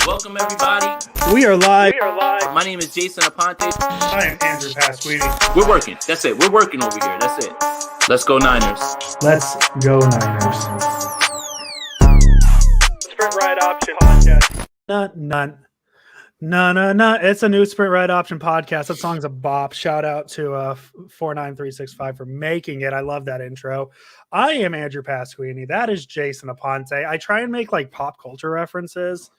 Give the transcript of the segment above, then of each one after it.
Welcome, everybody. We are live. My name is Jason Aponte. I am Andrew Pasquini. We're working. That's it. We're working over here. That's it. Let's go Niners. Let's go Niners. Sprint Ride Option Podcast. No. It's a new Sprint Ride Option podcast. That song's a bop. Shout out to 49365 for making it. I love that intro. I am Andrew Pasquini. That is Jason Aponte. I try and make like pop culture references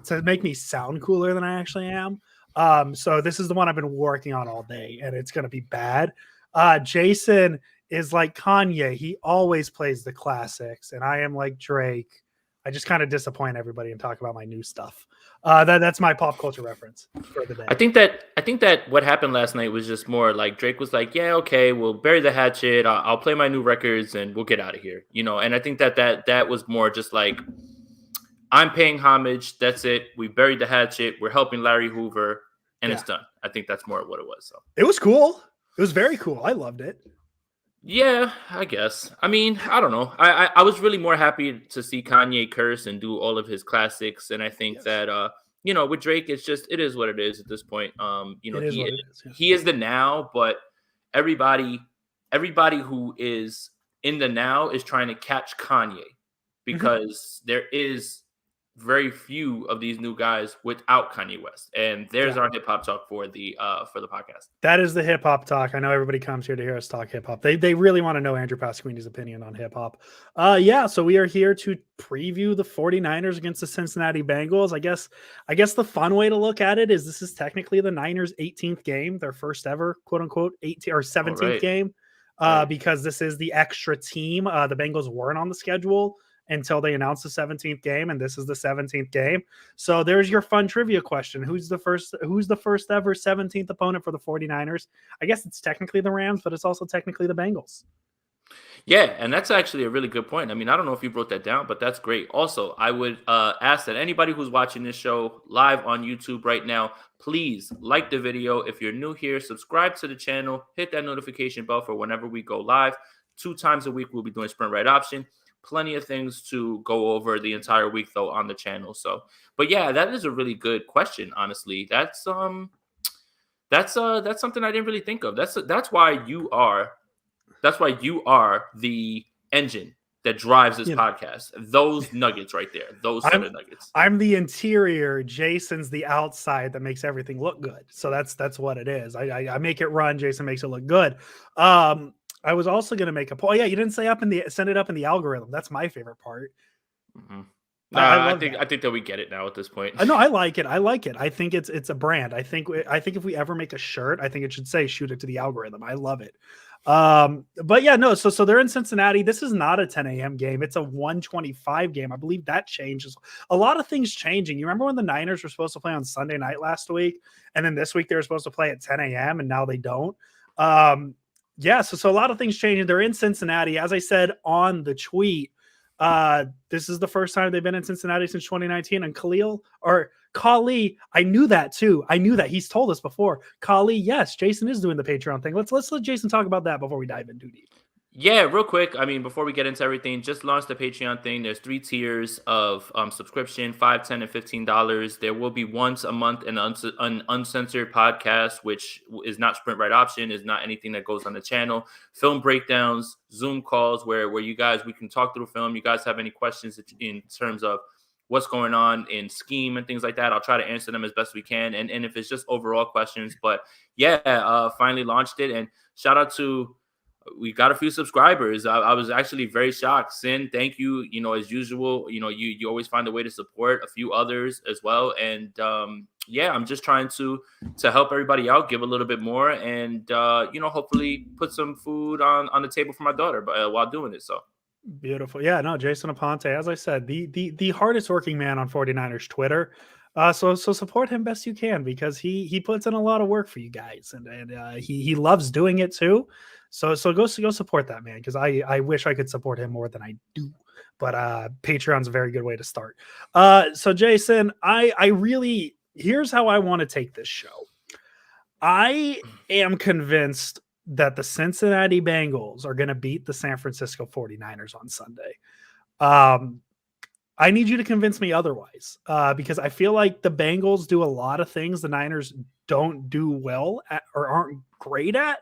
to make me sound cooler than I actually am. So this is the one I've been working on all day, and it's going to be bad. Jason is like Kanye. He always plays the classics, and I am like Drake. I just kind of disappoint everybody and talk about my new stuff. That's my pop culture reference for the day. I think that what happened last night was just more like Drake was like, yeah, okay, we'll bury the hatchet. I'll play my new records and we'll get out of here, you know. And I think that was more just like, I'm paying homage. That's it. We buried the hatchet. We're helping Larry Hoover, and it's done. I think that's more what it was. So it was cool. It was very cool. I loved it. Yeah, I guess. I mean, I don't know. I was really more happy to see Kanye curse and do all of his classics, and I think that you know, with Drake, it is what it is at this point. You know, he is the now, but everybody who is in the now is trying to catch Kanye because there is very few of these new guys without Kanye West. And there's our hip hop talk for the podcast. That is the hip hop talk. I know everybody comes here to hear us talk hip hop. They really want to know Andrew Pasquini's opinion on hip hop. So we are here to preview the 49ers against the Cincinnati Bengals. I guess the fun way to look at it is this is technically the Niners 18th game, their first ever quote unquote 18 or 17th game. Because this is the extra team. The Bengals weren't on the schedule until they announced the 17th game, and this is the 17th game. So there's your fun trivia question. Who's the first ever 17th opponent for the 49ers? I guess it's technically the Rams, but it's also technically the Bengals. Yeah, and that's actually a really good point. I mean, I don't know if you wrote that down, but that's great. Also, I would ask that anybody who's watching this show live on YouTube right now, please like the video. If you're new here, subscribe to the channel, hit that notification bell for whenever we go live. 2 times a week, we'll be doing Sprint Right Option. Plenty of things to go over the entire week, though, on the channel. So, but yeah, that is a really good question. Honestly, that's something I didn't really think of. That's why you are the engine that drives this podcast. Those nuggets right there, those set of nuggets. I'm the interior. Jason's the outside that makes everything look good. So that's what it is. I make it run. Jason makes it look good. I was also going to make a poll. Yeah, you didn't say send it up in the algorithm. That's my favorite part. Mm-hmm. I think that we get it now at this point. No, I like it. I think it's a brand. I think if we ever make a shirt, I think it should say "shoot it to the algorithm." I love it. But yeah, no. So they're in Cincinnati. This is not a 10 a.m. game. It's a 1:25 game. I believe that changes. A lot of things changing. You remember when the Niners were supposed to play on Sunday night last week, and then this week they were supposed to play at 10 a.m. and now they don't. Yeah, so a lot of things changing. They're in Cincinnati. As I said on the tweet, this is the first time they've been in Cincinnati since 2019. And Kali, I knew that too. I knew that. He's told us before. Kali, yes, Jason is doing the Patreon thing. Let's let Jason talk about that before we dive in too deep. Yeah, real quick. I mean, before we get into everything, just launched the Patreon thing. There's 3 tiers of subscription, $5, $10, and $15. There will be once a month an uncensored podcast, which is not Sprint Right Option, is not anything that goes on the channel. Film breakdowns, Zoom calls where we can talk through film. You guys have any questions in terms of what's going on in scheme and things like that, I'll try to answer them as best we can. And if it's just overall questions, but yeah, finally launched it. And shout out to, we got a few subscribers. I was actually very shocked. Sin, thank you. You know, as usual, you know, you always find a way to support a few others as well. And yeah, I'm just trying to help everybody out, give a little bit more, and you know, hopefully put some food on the table for my daughter while doing it. So beautiful. Yeah, no, Jason Aponte, as I said, the hardest working man on 49ers Twitter. So support him best you can, because he puts in a lot of work for you guys, and he loves doing it too. So go support that man, because I wish I could support him more than I do. But Patreon's a very good way to start. So Jason, here's how I want to take this show. I am convinced that the Cincinnati Bengals are going to beat the San Francisco 49ers on Sunday. I need you to convince me otherwise, because I feel like the Bengals do a lot of things the Niners don't do well at, or aren't great at.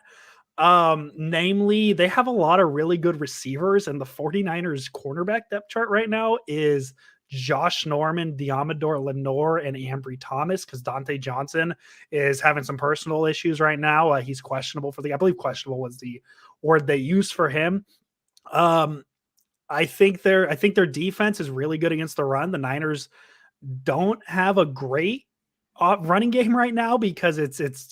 Namely, they have a lot of really good receivers, and the 49ers cornerback depth chart right now is Josh Norman, Diamador Lenore, and Ambry Thomas, because Dante Johnson is having some personal issues right now. He's questionable for I believe questionable was the word they used for him. I think their defense is really good against the run. The Niners don't have a great running game right now because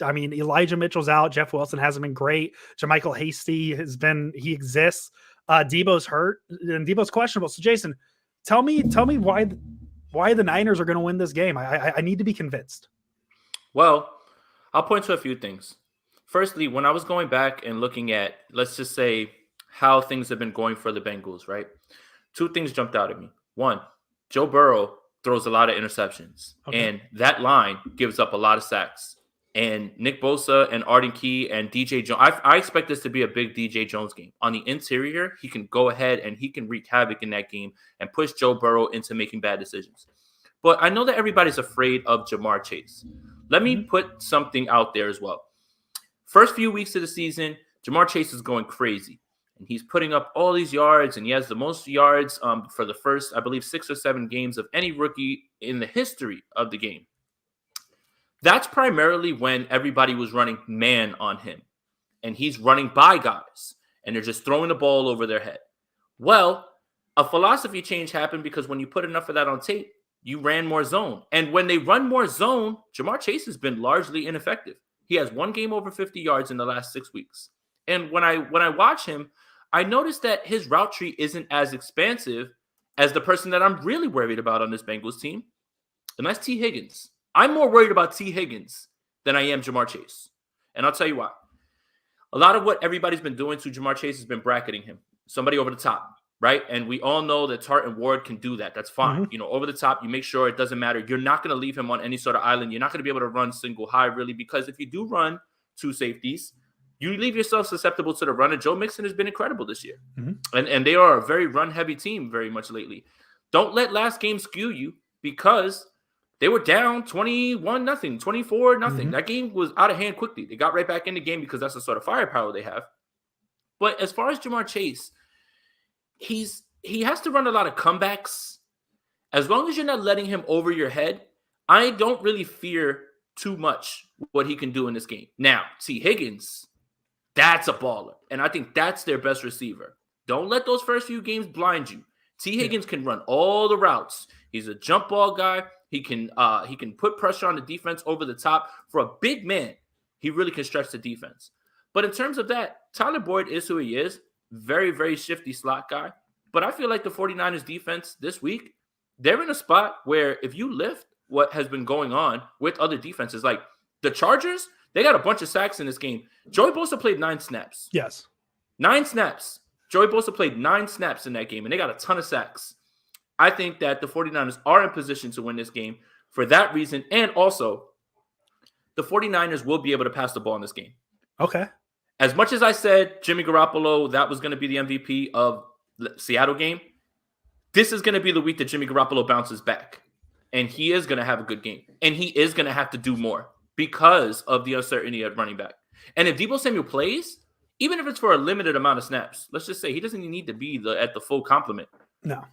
I mean, Elijah Mitchell's out. Jeff Wilson hasn't been great. JaMychal Hasty he exists. Debo's hurt and Debo's questionable. So Jason, tell me why the Niners are going to win this game. I need to be convinced. Well, I'll point to a few things. Firstly, when I was going back and looking at, let's just say, how things have been going for the Bengals, right? Two things jumped out at me. One, Joe Burrow throws a lot of interceptions, and that line gives up a lot of sacks. And Nick Bosa and Arden Key and DJ Jones, I expect this to be a big DJ Jones game. On the interior, he can go ahead and he can wreak havoc in that game and push Joe Burrow into making bad decisions. But I know that everybody's afraid of Jamar Chase. Let me put something out there as well. First few weeks of the season, Jamar Chase is going crazy. And he's putting up all these yards, and he has the most yards for the first, I believe, 6 or 7 games of any rookie in the history of the game. That's primarily when everybody was running man on him, and he's running by guys, and they're just throwing the ball over their head. Well, a philosophy change happened because when you put enough of that on tape, you ran more zone. And when they run more zone, Jamar Chase has been largely ineffective. He has 1 game over 50 yards in the last 6 weeks. And when I watch him, I noticed that his route tree isn't as expansive as the person that I'm really worried about on this Bengals team, and that's T. Higgins. I'm more worried about T. Higgins than I am Jamar Chase. And I'll tell you why. A lot of what everybody's been doing to Jamar Chase has been bracketing him. Somebody over the top, right? And we all know that Tart and Ward can do that. That's fine. Mm-hmm. You know, over the top, you make sure it doesn't matter. You're not going to leave him on any sort of island. You're not going to be able to run single high, really, because if you do run 2 safeties, you leave yourself susceptible to the run, and Joe Mixon has been incredible this year. Mm-hmm. And they are a very run-heavy team very much lately. Don't let last game skew you because they were down 21-0, 24-0. Mm-hmm. That game was out of hand quickly. They got right back in the game because that's the sort of firepower they have. But as far as Jamar Chase, he has to run a lot of comebacks. As long as you're not letting him over your head, I don't really fear too much what he can do in this game. Now, T. Higgins, that's a baller. And I think that's their best receiver. Don't let those first few games blind you. T. Higgins can run all the routes. He's a jump ball guy. He can put pressure on the defense over the top. For a big man, he really can stretch the defense. But in terms of that, Tyler Boyd is who he is. Very, very shifty slot guy. But I feel like the 49ers defense this week, they're in a spot where if you lift what has been going on with other defenses, like the Chargers, they got a bunch of sacks in this game. Joey Bosa played 9 snaps. Yes. 9 snaps. Joey Bosa played 9 snaps in that game, and they got a ton of sacks. I think that the 49ers are in position to win this game for that reason. And also, the 49ers will be able to pass the ball in this game. Okay. As much as I said Jimmy Garoppolo, that was going to be the MVP of the Seattle game, this is going to be the week that Jimmy Garoppolo bounces back. And he is going to have a good game. And he is going to have to do more because of the uncertainty at running back. And if Deebo Samuel plays, even if it's for a limited amount of snaps, let's just say he doesn't need to be at the full complement. No.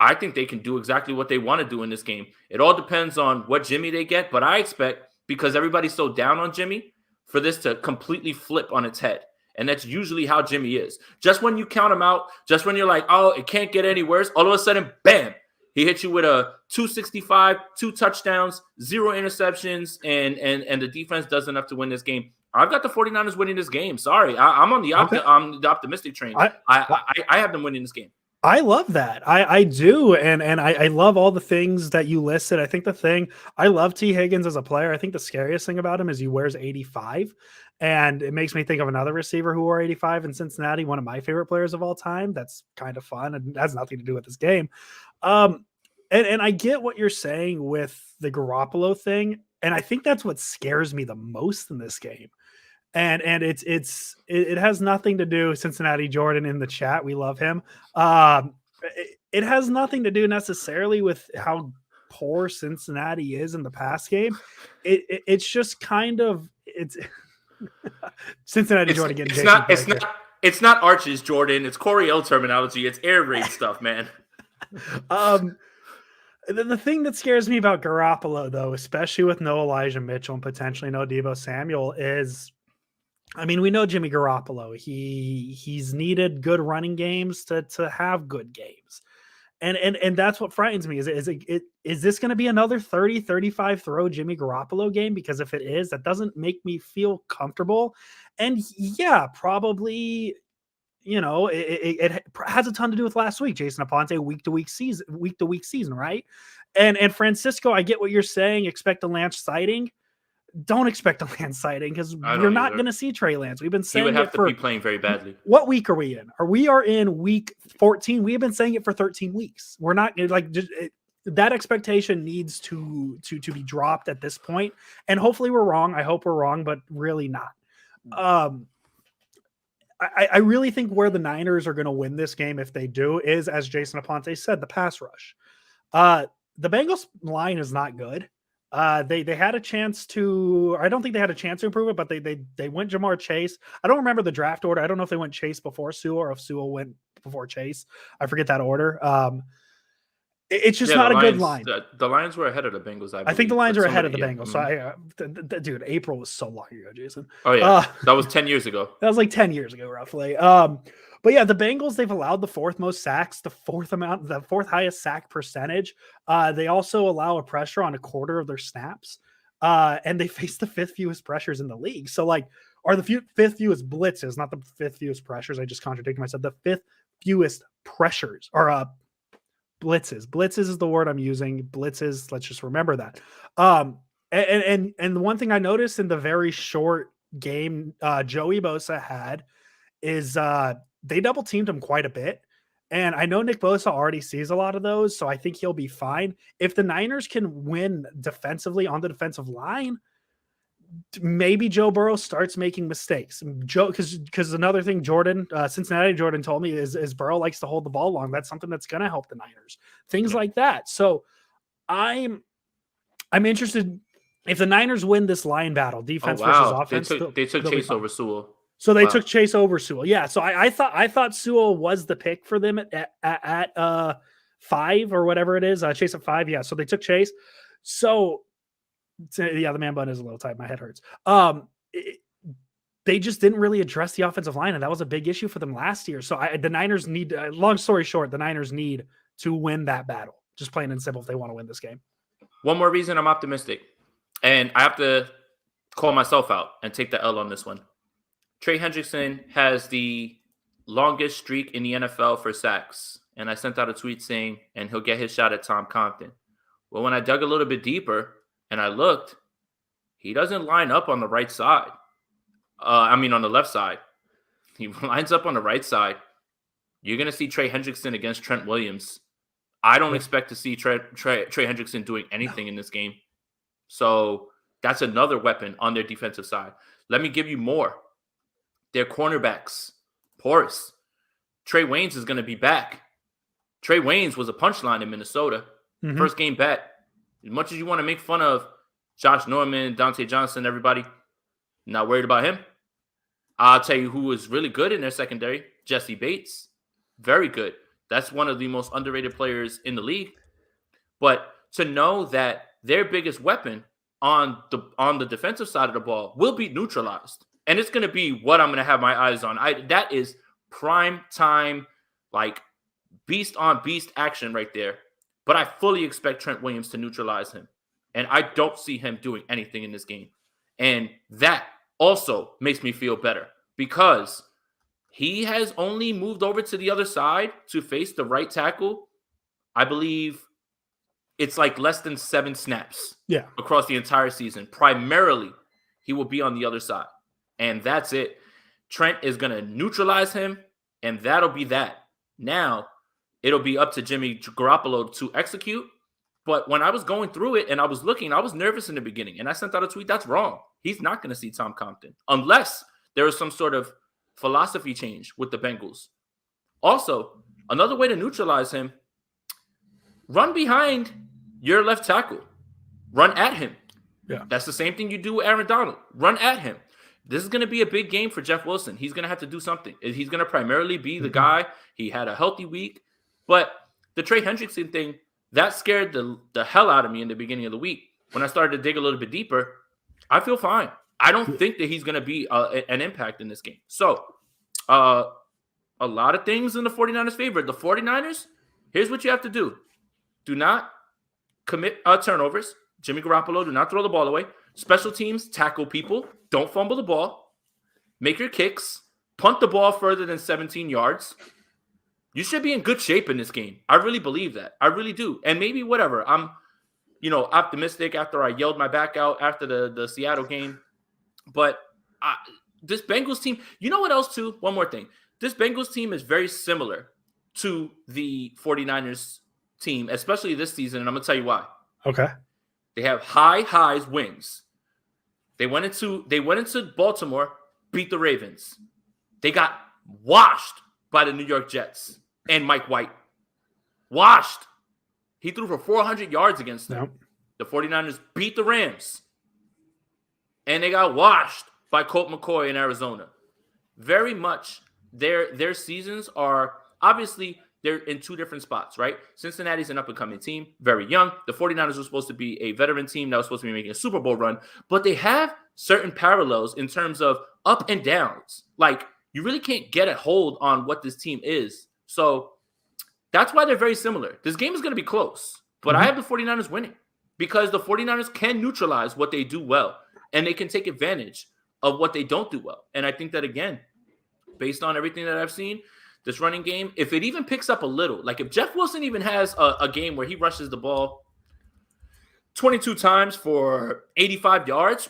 I think they can do exactly what they want to do in this game. It all depends on what Jimmy they get, but I expect, because everybody's so down on Jimmy, for this to completely flip on its head. And that's usually how Jimmy is. Just when you count him out, just when you're like, oh, it can't get any worse, all of a sudden, bam, he hits you with a 265, 2 touchdowns, 0 interceptions, and the defense does enough to win this game. I've got the 49ers winning this game. Sorry, I'm on the optimistic train. I have them winning this game. I love that. I do. And I love all the things that you listed. I think I love T. Higgins as a player. I think the scariest thing about him is he wears 85. And it makes me think of another receiver who wore 85 in Cincinnati, one of my favorite players of all time. That's kind of fun and has nothing to do with this game. And I get what you're saying with the Garoppolo thing. And I think that's what scares me the most in this game. And it has nothing to do. Cincinnati Jordan in the chat, we love him. it has nothing to do necessarily with how poor Cincinnati is in the pass game. It's just kind of it's Cincinnati It's Jordan getting it's Jason's not it's breaker. not it's not Arches, Jordan. It's Corey L terminology. It's air raid stuff, man. Um, the thing that scares me about Garoppolo, though, especially with no Elijah Mitchell and potentially no Deebo Samuel, is I mean, we know Jimmy Garoppolo. He's needed good running games to have good games. And that's what frightens me is this going to be another 30-35 throw Jimmy Garoppolo game? Because if it is, that doesn't make me feel comfortable. And yeah, probably, it has a ton to do with last week. Jason Aponte, week to week season, right? And Francisco, I get what you're saying. Expect a Lance sighting. Don't expect a Lance sighting because I you're don't not either. going to see Trey Lance. We've been He would saying have it to be for playing very badly. what week are we in? We are in week 14. We have been saying it for 13 weeks. We're not that expectation needs to be dropped at this point. And hopefully we're wrong. I hope we're wrong, but really not. I really think where the Niners are going to win this game, if they do, is, as Jason Aponte said, the pass rush. The Bengals line is not good. They had a chance to. I don't think they had a chance to improve it, but they went Jamar Chase. I don't remember the draft order. I don't know if they went Chase before Sewell or if Sewell went before Chase. I forget that order. It's just not a good line. The Lions were ahead of the Bengals, I believe. I think the Lions are ahead of the yeah. Bengals. So dude, April was so long ago, Jason. Oh yeah, that was 10 years ago. That was like 10 years ago, roughly. But yeah, the Bengals, they've allowed the fourth most sacks, the fourth highest sack percentage. They also allow a pressure on a quarter of their snaps. And they face the fifth fewest pressures in the league. So are the fifth fewest blitzes, not the fifth fewest pressures. I just contradicted myself. The fifth fewest pressures or blitzes. Blitzes is the word I'm using. Blitzes, let's just remember that. And the one thing I noticed in the very short game Joey Bosa had is they double teamed him quite a bit. And I know Nick Bosa already sees a lot of those, so I think he'll be fine. If the Niners can win defensively on the defensive line, maybe Joe Burrow starts making mistakes. Because another thing Cincinnati Jordan told me is Burrow likes to hold the ball long. That's something that's going to help the Niners. Things like that. So I'm interested if the Niners win this line battle, defense versus offense. They took Chase over Sewell. So they took Chase over Sewell. Yeah. So I thought Sewell was the pick for them at 5 or whatever it is. Chase at 5. Yeah. So they took Chase. So yeah, the man bun is a little tight. My head hurts. They just didn't really address the offensive line, and that was a big issue for them last year. So the Niners need, long story short, the Niners need to win that battle. Just plain and simple if they want to win this game. One more reason I'm optimistic, and I have to call myself out and take the L on this one. Trey Hendrickson has the longest streak in the NFL for sacks, and I sent out a tweet saying, and he'll get his shot at Tom Compton. Well, when I dug a little bit deeper and I looked, he doesn't line up on the right side. On the left side. He lines up on the right side. You're going to see Trey Hendrickson against Trent Williams. I don't expect to see Trey Hendrickson doing anything in this game. So that's another weapon on their defensive side. Let me give you more. Their cornerbacks, porous. Trey Waynes is going to be back. Trey Waynes was a punchline in Minnesota. Mm-hmm. First game back. As much as you want to make fun of Josh Norman, Dante Johnson, everybody, not worried about him. I'll tell you who was really good in their secondary, Jesse Bates. Very good. That's one of the most underrated players in the league. But to know that their biggest weapon on the defensive side of the ball will be neutralized. And it's going to be what I'm going to have my eyes on. That is prime time, beast on beast action right there. But I fully expect Trent Williams to neutralize him. And I don't see him doing anything in this game. And that also makes me feel better because he has only moved over to the other side to face the right tackle. I believe it's less than 7 snaps across the entire season. Primarily, he will be on the other side. And that's it. Trent is going to neutralize him, and that'll be that. Now, it'll be up to Jimmy Garoppolo to execute. But when I was going through it and I was looking, I was nervous in the beginning. And I sent out a tweet, that's wrong. He's not going to see Tom Compton unless there is some sort of philosophy change with the Bengals. Also, Another way to neutralize him, run behind your left tackle. Run at him. Yeah. That's the same thing you do with Aaron Donald. Run at him. This is going to be a big game for Jeff Wilson. He's going to have to do something. He's going to primarily be the guy. He had a healthy week. But the Trey Hendrickson thing, that scared the hell out of me in the beginning of the week. When I started to dig a little bit deeper, I feel fine. I don't think that he's going to be an impact in this game. So, a lot of things in the 49ers' favor. The 49ers, here's what you have to do. Do not commit turnovers. Jimmy Garoppolo, do not throw the ball away. Special teams, tackle people. Don't fumble the ball. Make your kicks. Punt the ball further than 17 yards. You should be in good shape in this game. I really believe that. I really do. And maybe whatever. I'm, optimistic after I yelled my back out after the Seattle game. But this Bengals team, you know what else too? One more thing. This Bengals team is very similar to the 49ers team, especially this season. And I'm going to tell you why. Okay. They have high highs wins. They went into Baltimore, beat the Ravens. They got washed by the New York Jets and Mike White. Washed. He threw for 400 yards against them. Yep. The 49ers beat the Rams. And they got washed by Colt McCoy in Arizona. Very much their seasons are obviously they're in two different spots, right? Cincinnati's an up-and-coming team, very young. The 49ers were supposed to be a veteran team that was supposed to be making a Super Bowl run. But they have certain parallels in terms of up and downs. Like, you really can't get a hold on what this team is. So that's why they're very similar. This game is going to be close. But I have the 49ers winning because the 49ers can neutralize what they do well. And they can take advantage of what they don't do well. And I think that, again, based on everything that I've seen, this running game, if it even picks up a little, like if Jeff Wilson even has a game where he rushes the ball 22 times for 85 yards,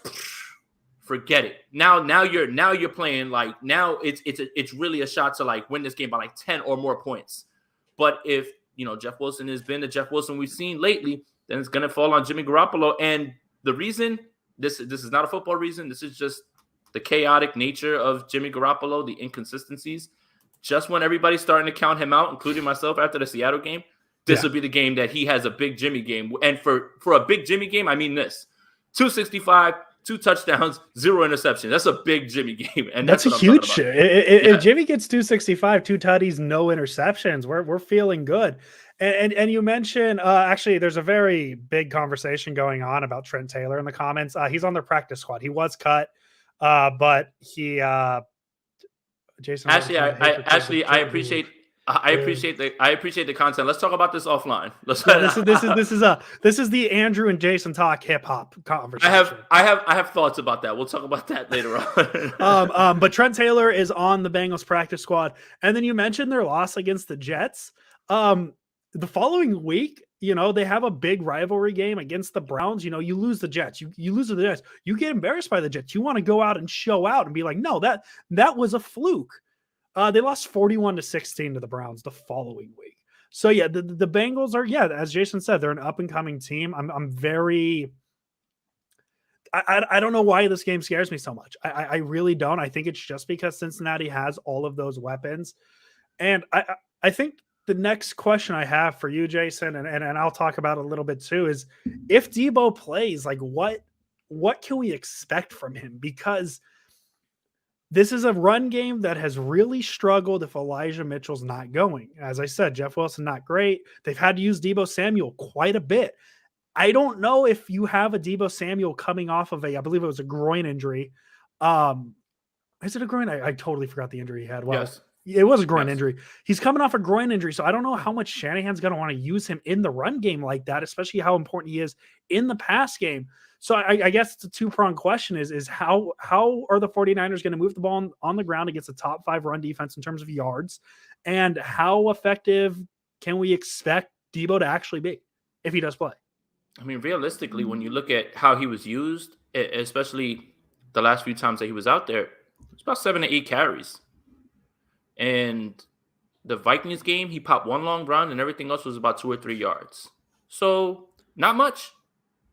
forget it. Now you're playing like now it's really a shot to like win this game by like 10 or more points. But if Jeff Wilson has been the Jeff Wilson we've seen lately, then it's gonna fall on Jimmy Garoppolo. And the reason this is not a football reason, this is just the chaotic nature of Jimmy Garoppolo, the inconsistencies. Just when everybody's starting to count him out, including myself after the Seattle game, this will be the game that he has a big Jimmy game. And for a big Jimmy game, I mean this. 265, 2 touchdowns, 0 interception. That's a big Jimmy game. And that's a huge shit. If Jimmy gets 265, 2 tutties, no interceptions, we're feeling good. And you mentioned, actually, there's a very big conversation going on about Trent Taylor in the comments. He's on their practice squad. He was cut, but he Jason. Actually, I appreciate the content. Let's talk about this offline. This is the Andrew and Jason talk hip hop conversation. I have thoughts about that. We'll talk about that later on. But Trent Taylor is on the Bengals practice squad, and then you mentioned their loss against the Jets. The following week, they have a big rivalry game against the Browns. You lose the Jets. You lose to the Jets. You get embarrassed by the Jets. You want to go out and show out and be like, no, that was a fluke. They lost 41-16 to the Browns the following week. So, yeah, the Bengals are, as Jason said, they're an up-and-coming team. I'm very – I don't know why this game scares me so much. I really don't. I think it's just because Cincinnati has all of those weapons. And I think – the next question I have for you, Jason, and I'll talk about it a little bit too, is if Debo plays, like what can we expect from him? Because this is a run game that has really struggled if Elijah Mitchell's not going. As I said, Jeff Wilson, not great. They've had to use Debo Samuel quite a bit. I don't know if you have a Debo Samuel coming off of I believe it was a groin injury. Is it a groin? I totally forgot the injury he had. Wow. Yes. It was a groin injury. He's coming off a groin injury, so I don't know how much Shanahan's going to want to use him in the run game like that, especially how important he is in the pass game. So I guess it's a two-pronged question is how are the 49ers going to move the ball on the ground against a top 5 run defense in terms of yards, and how effective can we expect Debo to actually be if he does play? I mean, realistically, when you look at how he was used, especially the last few times that he was out there, it's about 7 to 8 carries. And the Vikings game, he popped 1 long run and everything else was about 2 or 3 yards. So not much.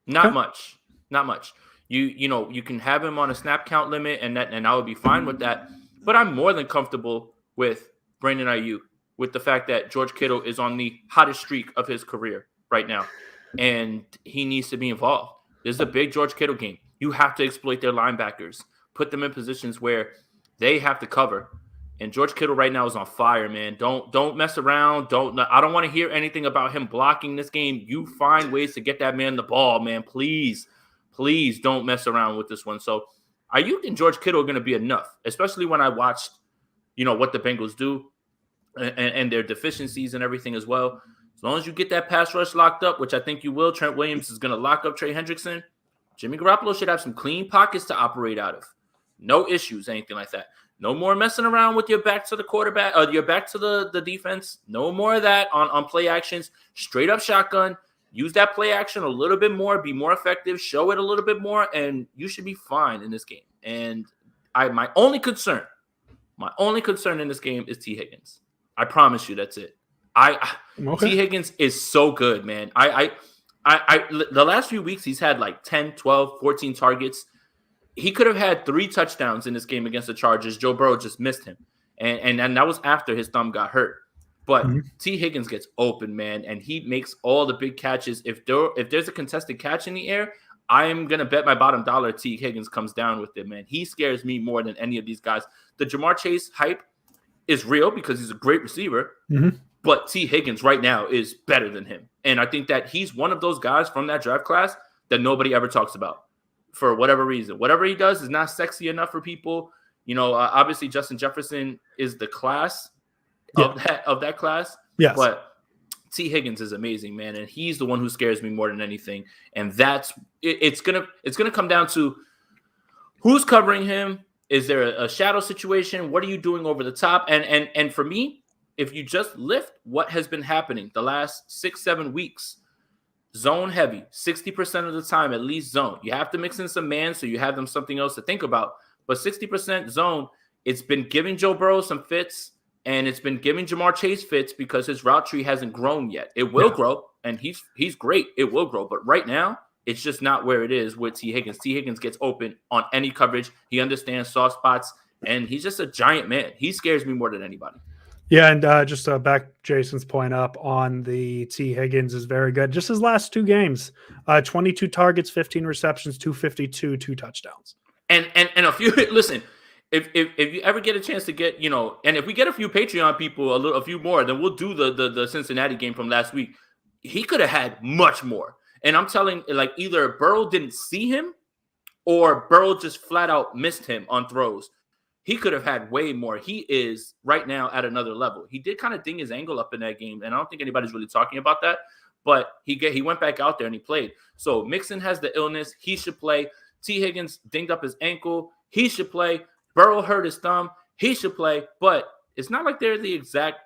Not much. You can have him on a snap count limit and I would be fine with that. But I'm more than comfortable with Brandon Ayuk with the fact that George Kittle is on the hottest streak of his career right now, and he needs to be involved. This is a big George Kittle game. You have to exploit their linebackers, put them in positions where they have to cover. And George Kittle right now is on fire, man. Don't mess around. I don't want to hear anything about him blocking this game. You find ways to get that man the ball, man. Please don't mess around with this one. So Ayuk and George Kittle are going to be enough, especially when I watched, what the Bengals do and their deficiencies and everything as well. As long as you get that pass rush locked up, which I think you will, Trent Williams is going to lock up Trey Hendrickson. Jimmy Garoppolo should have some clean pockets to operate out of. No issues, anything like that. No more messing around with your back to the quarterback, your back to the defense. No more of that on play actions. Straight up shotgun. Use that play action a little bit more. Be more effective. Show it a little bit more, and you should be fine in this game. And my only concern in this game is T. Higgins. I promise you, that's it. Okay. T. Higgins is so good, man. The last few weeks he's had like 10, 12, 14 targets. He could have had 3 touchdowns in this game against the Chargers. Joe Burrow just missed him. And that was after his thumb got hurt. But T. Higgins gets open, man, and he makes all the big catches. If there's a contested catch in the air, I am going to bet my bottom dollar T. Higgins comes down with it, man. He scares me more than any of these guys. The Jamar Chase hype is real because he's a great receiver, but T. Higgins right now is better than him. And I think that he's one of those guys from that draft class that nobody ever talks about. For whatever reason, whatever he does is not sexy enough for people. Obviously Justin Jefferson is the class of that class. Yes. But T. Higgins is amazing, man, and he's the one who scares me more than anything. And it's gonna come down to who's covering him. Is there a shadow situation? What are you doing over the top? And for me, if you just lift what has been happening the last 6-7 weeks. Zone heavy, 60% of the time, at least zone. You have to mix in some man so you have them something else to think about. But 60% zone, it's been giving Joe Burrow some fits, and it's been giving Jamar Chase fits because his route tree hasn't grown yet. It will grow, and he's great. It will grow. But right now, it's just not where it is with T. Higgins. T. Higgins gets open on any coverage. He understands soft spots, and he's just a giant man. He scares me more than anybody. Yeah, and just back Jason's point up on the T. Higgins is very good. Just his last 2 games, 22 targets, 15 receptions, 252, 2 touchdowns. And a few. Listen, if you ever get a chance to get, and if we get a few Patreon people, a few more, then we'll do the Cincinnati game from last week. He could have had much more. And I'm telling, like, either Burrow didn't see him, or Burrow just flat out missed him on throws. He could have had way more. He is right now at another level. He did kind of ding his angle up in that game, and I don't think anybody's really talking about that. But he went back out there and he played. So Mixon has the illness. He should play. T. Higgins dinged up his ankle. He should play. Burrow hurt his thumb. He should play. But it's not like they're the exact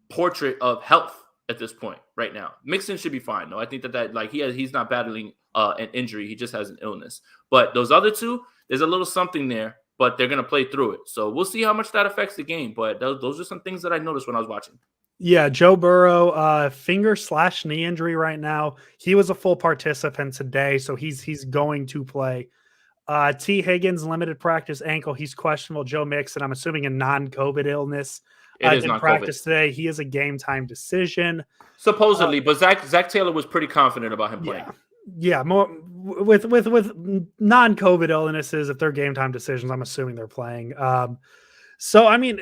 portrait of health at this point right now. Mixon should be fine. No, I think that like he's not battling an injury. He just has an illness. But those other two, there's a little something there. But they're going to play through it. So we'll see how much that affects the game. But those are some things that I noticed when I was watching. Yeah, Joe Burrow, finger/knee injury right now. He was a full participant today, so he's going to play. T. Higgins, limited practice ankle. He's questionable. Joe Mixon, I'm assuming a non-COVID illness. It is in non-COVID. Practice today. He is a game-time decision. Supposedly, but Zach Taylor was pretty confident about him playing. Yeah, more with non-COVID illnesses, if they're game time decisions, I'm assuming they're playing. So I mean,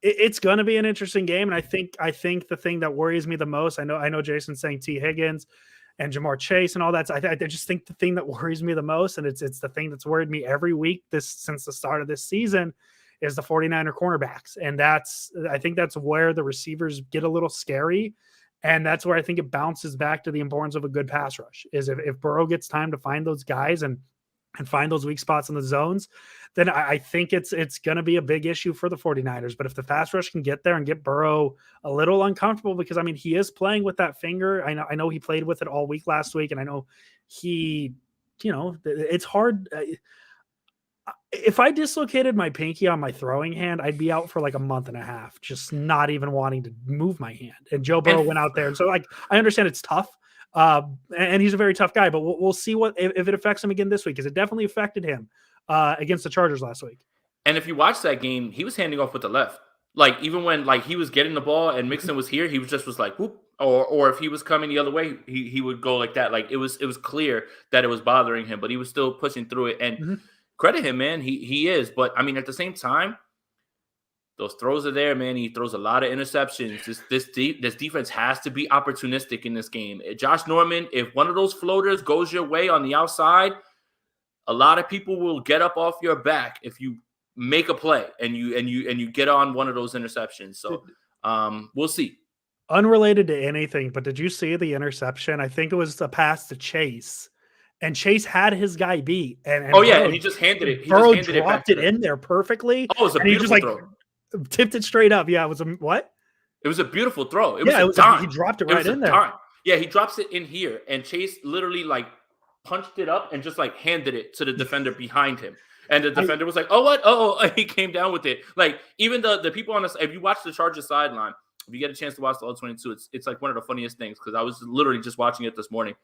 it's going to be an interesting game, and I think the thing that worries me the most, I know Jason's saying T. Higgins and Jamar Chase and all that. So I just think the thing that worries me the most, and it's the thing that's worried me every week since the start of this season, is the 49er cornerbacks, and I think that's where the receivers get a little scary. And that's where I think it bounces back to the importance of a good pass rush is if Burrow gets time to find those guys and find those weak spots in the zones, then I think it's going to be a big issue for the 49ers. But if the pass rush can get there and get Burrow a little uncomfortable, because I mean, he is playing with that finger. I know he played with it all week last week. And I know it's hard. If I dislocated my pinky on my throwing hand, I'd be out for like a month and a half, just not even wanting to move my hand. And Joe Burrow went out there. And so like, I understand it's tough. And he's a very tough guy, but we'll see if it affects him again this week, because it definitely affected him against the Chargers last week. And if you watch that game, he was handing off with the left. like even when like he was getting the ball and Mixon was here, he was like whoop. Or if he was coming the other way, he would go like that. Like it was clear that it was bothering him, but he was still pushing through it. And credit him, man. He is. But I mean, at the same time, those throws are there, man. He throws a lot of interceptions. This defense has to be opportunistic in this game. Josh Norman, if one of those floaters goes your way on the outside, a lot of people will get up off your back if you make a play and you get on one of those interceptions. So we'll see. Unrelated to anything, but did you see the interception? I think it was the pass to Chase. And Chase had his guy beat. And and he just handed it. Burrow dropped it in there perfectly. Oh, it was a beautiful throw. Tipped it straight up. Yeah, it was a what? It was a beautiful throw. He dropped it right in there. Dime. Yeah, he drops it in here, and Chase literally like punched it up and just like handed it to the defender behind him. And the defender was like, "Oh, what? Oh!" He came down with it. Like even the people on the if you watch the Chargers sideline, if you get a chance to watch the All-22, it's like one of the funniest things because I was literally just watching it this morning.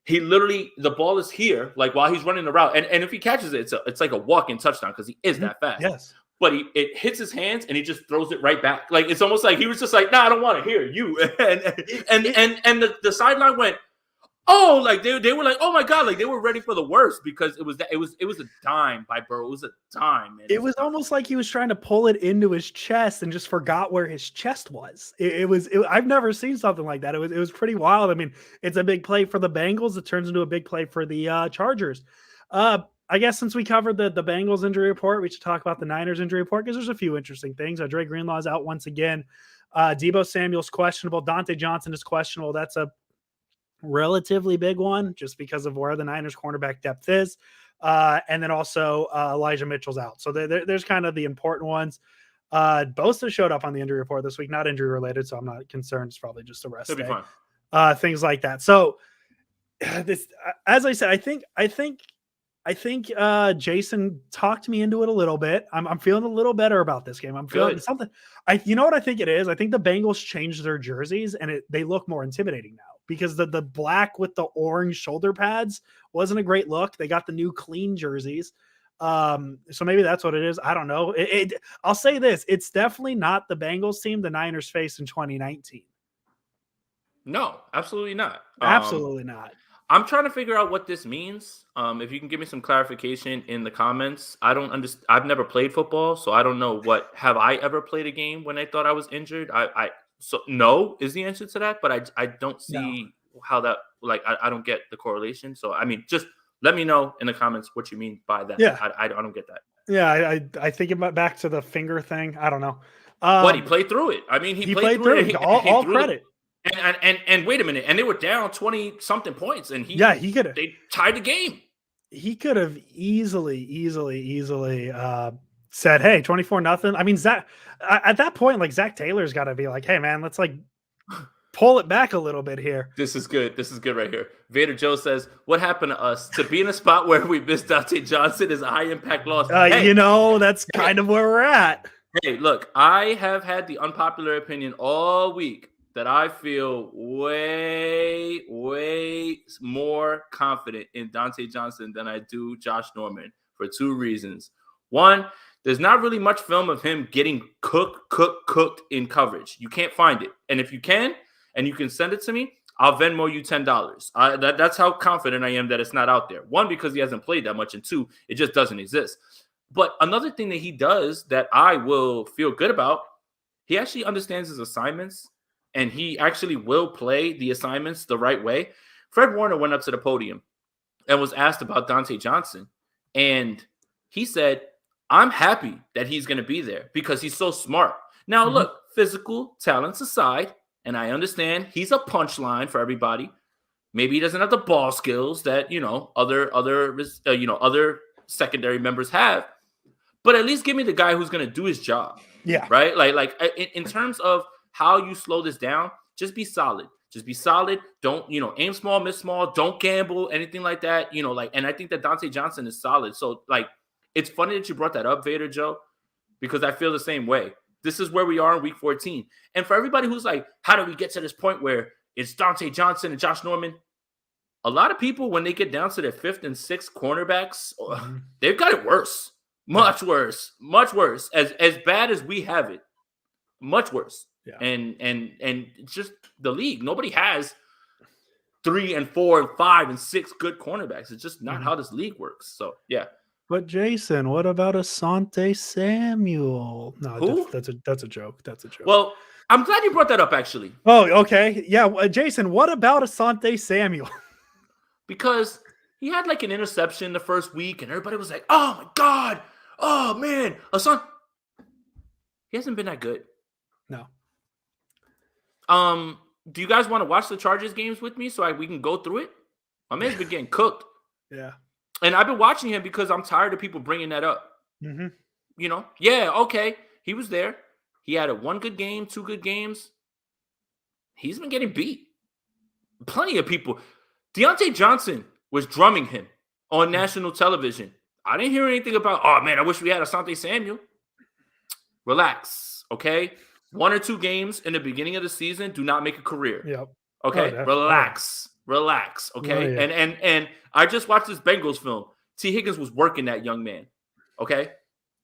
He literally the ball is here like while he's running the route, and if he catches it, it's like a walk-in touchdown because he is that fast. Yes. But it hits his hands and he just throws it right back. Like it's almost like he was just like, "Nah, I don't want to hear you." And the sideline went, "Oh!" Like they were like, "Oh my god!" Like they were ready for the worst because it was a dime by Burrow. It was a dime. Man. It was almost like he was trying to pull it into his chest and just forgot where his chest was. I've never seen something like that. It was pretty wild. I mean, it's a big play for the Bengals. It turns into a big play for the Chargers. I guess since we covered the Bengals injury report, we should talk about the Niners injury report because there's a few interesting things. Dre Greenlaw's out once again. Deebo Samuel's questionable. Dante Johnson is questionable. That's a relatively big one just because of where the Niners cornerback depth is. And then also Elijah Mitchell's out. So there's kind of the important ones. Bosa showed up on the injury report this week, not injury related, so I'm not concerned. It's probably just a rest day. Things like that. So this, as I said, I think Jason talked me into it a little bit. I'm feeling a little better about this game. I'm feeling something. You know what I think it is? I think the Bengals changed their jerseys and they look more intimidating now because the black with the orange shoulder pads wasn't a great look. They got the new clean jerseys. So maybe that's what it is. I don't know. I'll say this. It's definitely not the Bengals team the Niners faced in 2019. No, absolutely not. Absolutely not. I'm trying to figure out what this means. If you can give me some clarification in the comments. I don't understand. I've never played football, so I don't know have I ever played a game when I thought I was injured? So no is the answer to that, but I don't see how that I don't get the correlation. So I mean, just let me know in the comments what you mean by that. Yeah, I don't get that. Yeah, I think about back to the finger thing. I don't know. He played through it. I mean, he played through it. All credit. And wait a minute, and they were down 20 something points, and he could have. They tied the game. He could have easily said, "Hey, 24-0." I mean, Zach at that point, like Zach Taylor's got to be like, "Hey, man, let's like pull it back a little bit here." This is good. This is good right here. Vader Joe says, "What happened to us? To be in a spot where we missed Dante Johnson is a high impact loss." That's kind of where we're at. Hey, look, I have had the unpopular opinion all week that I feel way, way more confident in Dante Johnson than I do Josh Norman for two reasons. One, there's not really much film of him getting cooked in coverage. You can't find it. And if you can, and you can send it to me, I'll Venmo you $10. That's how confident I am that it's not out there. One, because he hasn't played that much, and two, it just doesn't exist. But another thing that he does that I will feel good about, he actually understands his assignments, and he actually will play the assignments the right way. Fred Warner went up to the podium and was asked about Dante Johnson. And he said, "I'm happy that he's going to be there because he's so smart." Now, look, physical talents aside, and I understand he's a punchline for everybody. Maybe he doesn't have the ball skills that, other secondary members have. But at least give me the guy who's going to do his job. Yeah. Right? Like in terms of how you slow this down, just be solid. Just be solid. Don't, aim small, miss small. Don't gamble, anything like that. And I think that Dante Johnson is solid. So, it's funny that you brought that up, Vader Joe, because I feel the same way. This is where we are in week 14. And for everybody who's like, how do we get to this point where it's Dante Johnson and Josh Norman? A lot of people, when they get down to their fifth and sixth cornerbacks, they've got it worse. Much worse. As bad as we have it. much worse. Yeah. And just the league. Nobody has 3 and 4 and 5 and 6 good cornerbacks. It's just not how this league works. So yeah. But Jason, what about Asante Samuel? No, Who? that's a joke. That's a joke. Well, I'm glad you brought that up, actually. Oh, okay. Yeah, Jason, what about Asante Samuel? Because he had like an interception the first week, and everybody was like, "Oh my god, oh man, Asante." He hasn't been that good. No. Do you guys want to watch the Chargers games with me so we can go through it? My man's been getting cooked. Yeah. And I've been watching him because I'm tired of people bringing that up. Mm-hmm. You know? Yeah, okay. He was there. He had 1 good game, 2 good games. He's been getting beat. Plenty of people. Deontay Johnson was drumming him on national television. I didn't hear anything about, oh, man, I wish we had Asante Samuel. Relax, okay? 1 or 2 games in the beginning of the season do not make a career. Yep. Okay? Relax, okay? Oh, yeah. And I just watched this Bengals film. T. Higgins was working that young man, okay?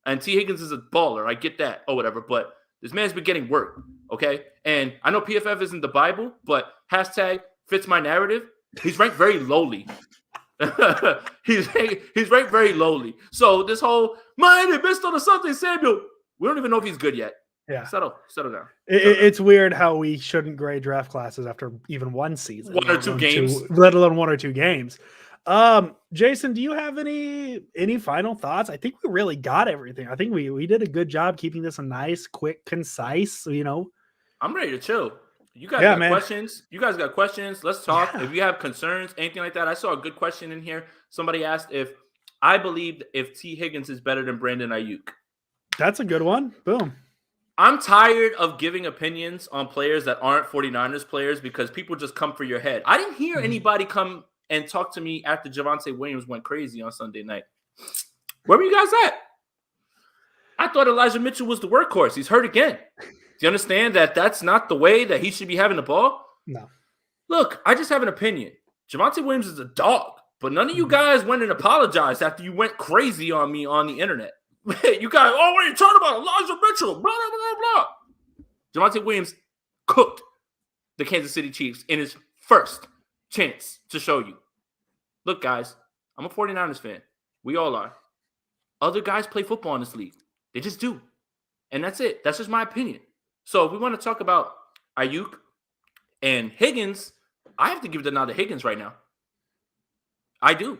And T. Higgins is a baller. I get that or whatever, but this man's been getting work, okay? And I know PFF isn't the Bible, but hashtag fits my narrative. He's ranked very lowly. he's ranked very lowly. So this whole, man, they missed on Asante Samuel. We don't even know if he's good yet. Yeah. Settle down. It's weird how we shouldn't grade draft classes after even 1 season. 1 or 2 games. Let alone 1 or 2 games. Jason, do you have any final thoughts? I think we really got everything. I think we did a good job keeping this a nice, quick, concise, you know. I'm ready to chill. You guys got questions? You guys got questions? Let's talk. Yeah. If you have concerns, anything like that. I saw a good question in here. Somebody asked if I believed if T. Higgins is better than Brandon Ayuk. That's a good one. Boom. I'm tired of giving opinions on players that aren't 49ers players because people just come for your head. I didn't hear anybody come and talk to me after Javonte Williams went crazy on Sunday night. Where were you guys at? I thought Elijah Mitchell was the workhorse. He's hurt again. Do you understand that that's not the way that he should be having the ball? No. Look, I just have an opinion. Javonte Williams is a dog, but none of you guys went and apologized after you went crazy on me on the internet. You guys, oh, what are you talking about? Elijah Mitchell, blah, blah, blah, blah. Javonte Williams cooked the Kansas City Chiefs in his first chance to show you. Look, guys, I'm a 49ers fan. We all are. Other guys play football in this league. They just do. And that's it. That's just my opinion. So if we want to talk about Ayuk and Higgins, I have to give the nod to Higgins right now. I do.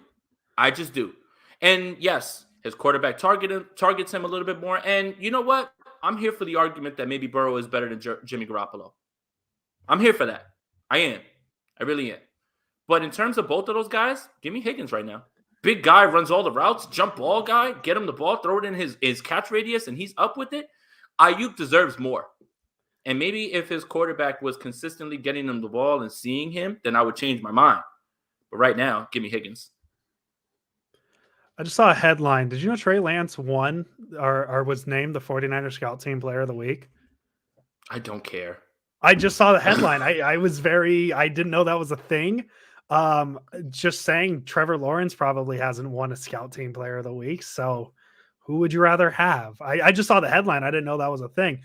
I just do. And yes, his quarterback targets him a little bit more. And you know what? I'm here for the argument that maybe Burrow is better than Jimmy Garoppolo. I'm here for that. I am. I really am. But in terms of both of those guys, give me Higgins right now. Big guy, runs all the routes, jump ball guy, get him the ball, throw it in his catch radius, and he's up with it. Ayuk deserves more. And maybe if his quarterback was consistently getting him the ball and seeing him, then I would change my mind. But right now, give me Higgins. I just saw a headline. Did you know Trey Lance won or was named the 49ers Scout Team Player of the Week? I don't care. I just saw the headline. I didn't know that was a thing. Just saying Trevor Lawrence probably hasn't won a Scout Team Player of the Week. So who would you rather have? I just saw the headline. I didn't know that was a thing.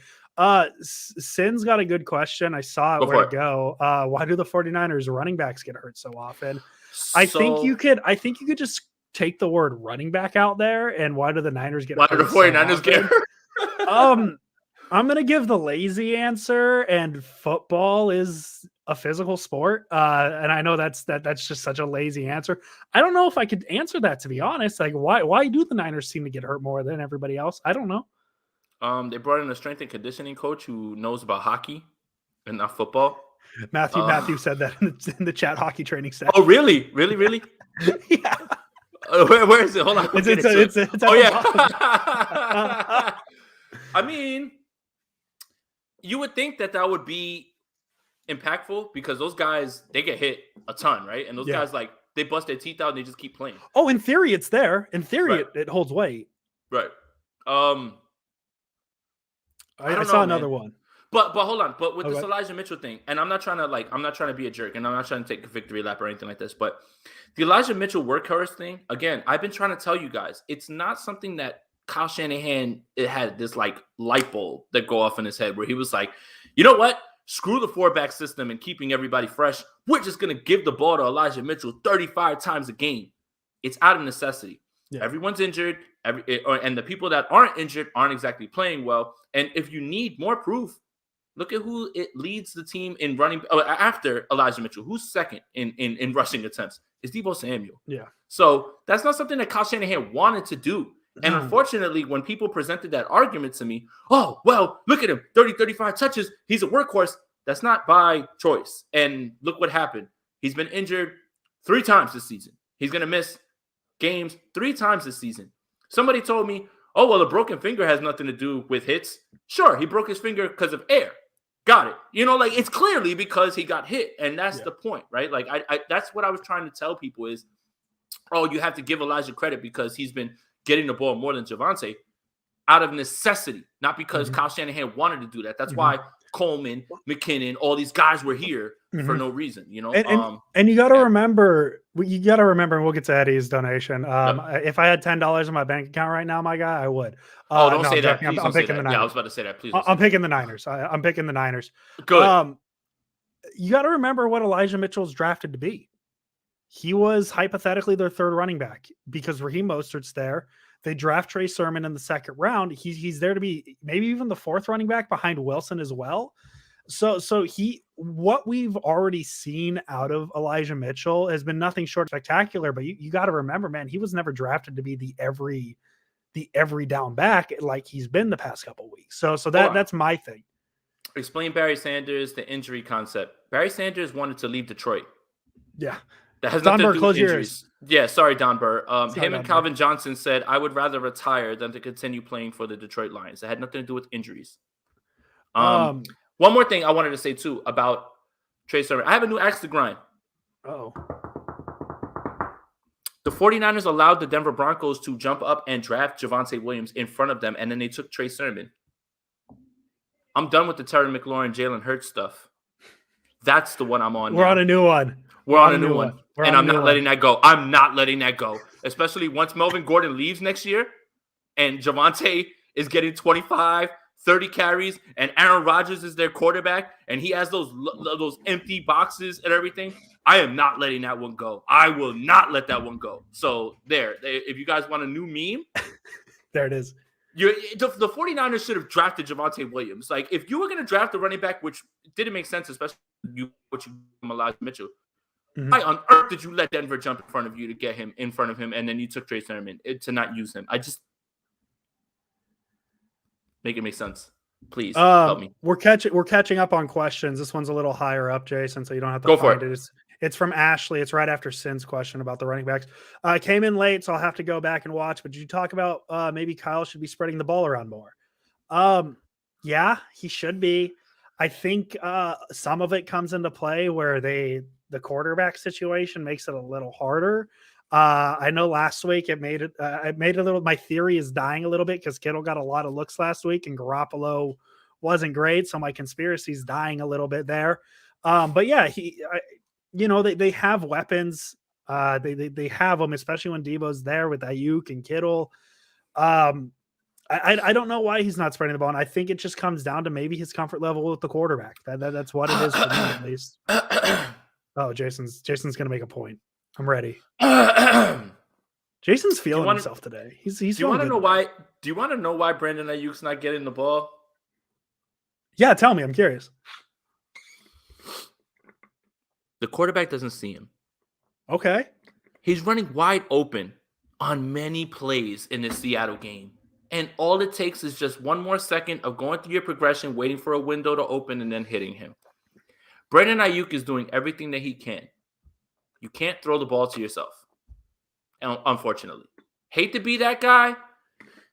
Sin's got a good question. I saw it. Where to go? Why do the 49ers running backs get hurt so often? I think you could just take the word running back out there, and why do the Niners get hurt? Why do the 49ers get hurt? I'm going to give the lazy answer, and football is a physical sport. And I know that's just such a lazy answer. I don't know if I could answer that, to be honest. Like, why do the Niners seem to get hurt more than everybody else? I don't know. They brought in a strength and conditioning coach who knows about hockey and not football. Matthew said that in the chat hockey training session. Oh, really? Really? Yeah. Where is it? Hold on. It's oh, yeah. I mean, you would think that would be impactful because those guys, they get hit a ton, right? And those guys, like, they bust their teeth out and they just keep playing. Oh, in theory, it's there. In theory, right. it holds weight. Right. I saw another one. But hold on. But with this Elijah Mitchell thing, and I'm not trying to be a jerk, and I'm not trying to take a victory lap or anything like this, but the Elijah Mitchell workhorse thing, again, I've been trying to tell you guys, it's not something that Kyle Shanahan, it had this like light bulb that go off in his head where he was like, you know what? Screw the 4-back system and keeping everybody fresh. We're just going to give the ball to Elijah Mitchell 35 times a game. It's out of necessity. Yeah. Everyone's injured, and the people that aren't injured aren't exactly playing well. And if you need more proof, look at who it leads the team in running after Elijah Mitchell. Who's second in rushing attempts? It's Deebo Samuel. Yeah. So that's not something that Kyle Shanahan wanted to do. And unfortunately, when people presented that argument to me, oh, well, look at him, 30, 35 touches. He's a workhorse. That's not by choice. And look what happened. He's been injured 3 times this season. He's going to miss games 3 times this season. Somebody told me, oh, well, a broken finger has nothing to do with hits. Sure, he broke his finger because of air. Got it. Like it's clearly because he got hit. And that's the point, right? Like I that's what I was trying to tell people is, oh, you have to give Elijah credit because he's been getting the ball more than Javonte out of necessity, not because Kyle Shanahan wanted to do that. That's why Coleman, McKinnon, all these guys were here for no reason, And you got to remember, and we'll get to Eddie's donation. If I had $10 in my bank account right now, my guy, I would. Don't say that. I'm picking the Niners. Yeah, I was about to say that. Please. I'm picking the Niners. I'm picking the Niners. Good. You got to remember what Elijah Mitchell's drafted to be. He was hypothetically their 3rd running back because Raheem Mostert's there. They draft Trey Sermon in the 2nd round. He's there to be maybe even the 4th running back behind Wilson as well. So what we've already seen out of Elijah Mitchell has been nothing short of spectacular. But you got to remember, man, he was never drafted to be the every down back like he's been the past couple of weeks. So that's my thing. Explain Barry Sanders, the injury concept. Barry Sanders wanted to leave Detroit. Yeah. That has nothing to do with injuries. Yeah, sorry, Don Burr. Him and Calvin Johnson said, I would rather retire than to continue playing for the Detroit Lions. It had nothing to do with injuries. One more thing I wanted to say, too, about Trey Sermon. I have a new axe to grind. Uh-oh. The 49ers allowed the Denver Broncos to jump up and draft Javonte Williams in front of them, and then they took Trey Sermon. I'm done with the Terry McLaurin, Jalen Hurts stuff. That's the one I'm on. We're on a new one. We're on a new one. And I'm not letting that go. I'm not letting that go. Especially once Melvin Gordon leaves next year and Javonte is getting 25, 30 carries and Aaron Rodgers is their quarterback and he has those empty boxes and everything. I am not letting that one go. I will not let that one go. So if you guys want a new meme. There it is. The 49ers should have drafted Javonte Williams. Like, if you were going to draft a running back, which didn't make sense, especially what you Elijah Mitchell, why on earth did you let Denver jump in front of you to get him in front of him, and then you took Trey Sermon to not use him? I just make it make sense. Please help me. We're catching up on questions. This one's a little higher up, Jason, so you don't have to go find for it. It's from Ashley. It's right after Sin's question about the running backs. Came in late, so I'll have to go back and watch. But did you talk about maybe Kyle should be spreading the ball around more? Yeah, he should be. I think some of it comes into play where the quarterback situation makes it a little harder. I know last week it made it a little. My theory is dying a little bit because Kittle got a lot of looks last week and Garoppolo wasn't great, so my conspiracy is dying a little bit there. But yeah, they have weapons. They have them, especially when Debo's there with Ayuk and Kittle. I don't know why he's not spreading the ball, and I think it just comes down to maybe his comfort level with the quarterback. That's what it is for me, at least. Oh, Jason's gonna make a point. I'm ready. Jason's feeling himself today. He's. Do you want to know why? Do you want to know why Brandon Ayuk's not getting the ball? Yeah, tell me. I'm curious. The quarterback doesn't see him. Okay. He's running wide open on many plays in the Seattle game. And all it takes is just one more second of going through your progression, waiting for a window to open, and then hitting him. Brandon Ayuk is doing everything that he can. You can't throw the ball to yourself, unfortunately. Hate to be that guy,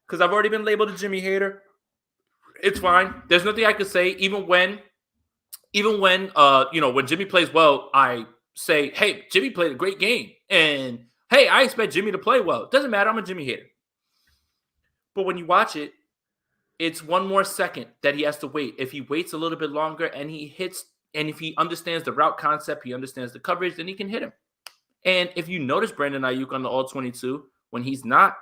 because I've already been labeled a Jimmy hater. It's fine. There's nothing I could say, even when Jimmy plays well, I say, hey, Jimmy played a great game. And, hey, I expect Jimmy to play well. It doesn't matter. I'm a Jimmy hater. But when you watch it, it's one more second that he has to wait. If he waits a little bit longer and he hits, and if he understands the route concept, he understands the coverage, then he can hit him. And if you notice Brandon Ayuk on the All-22, when he's not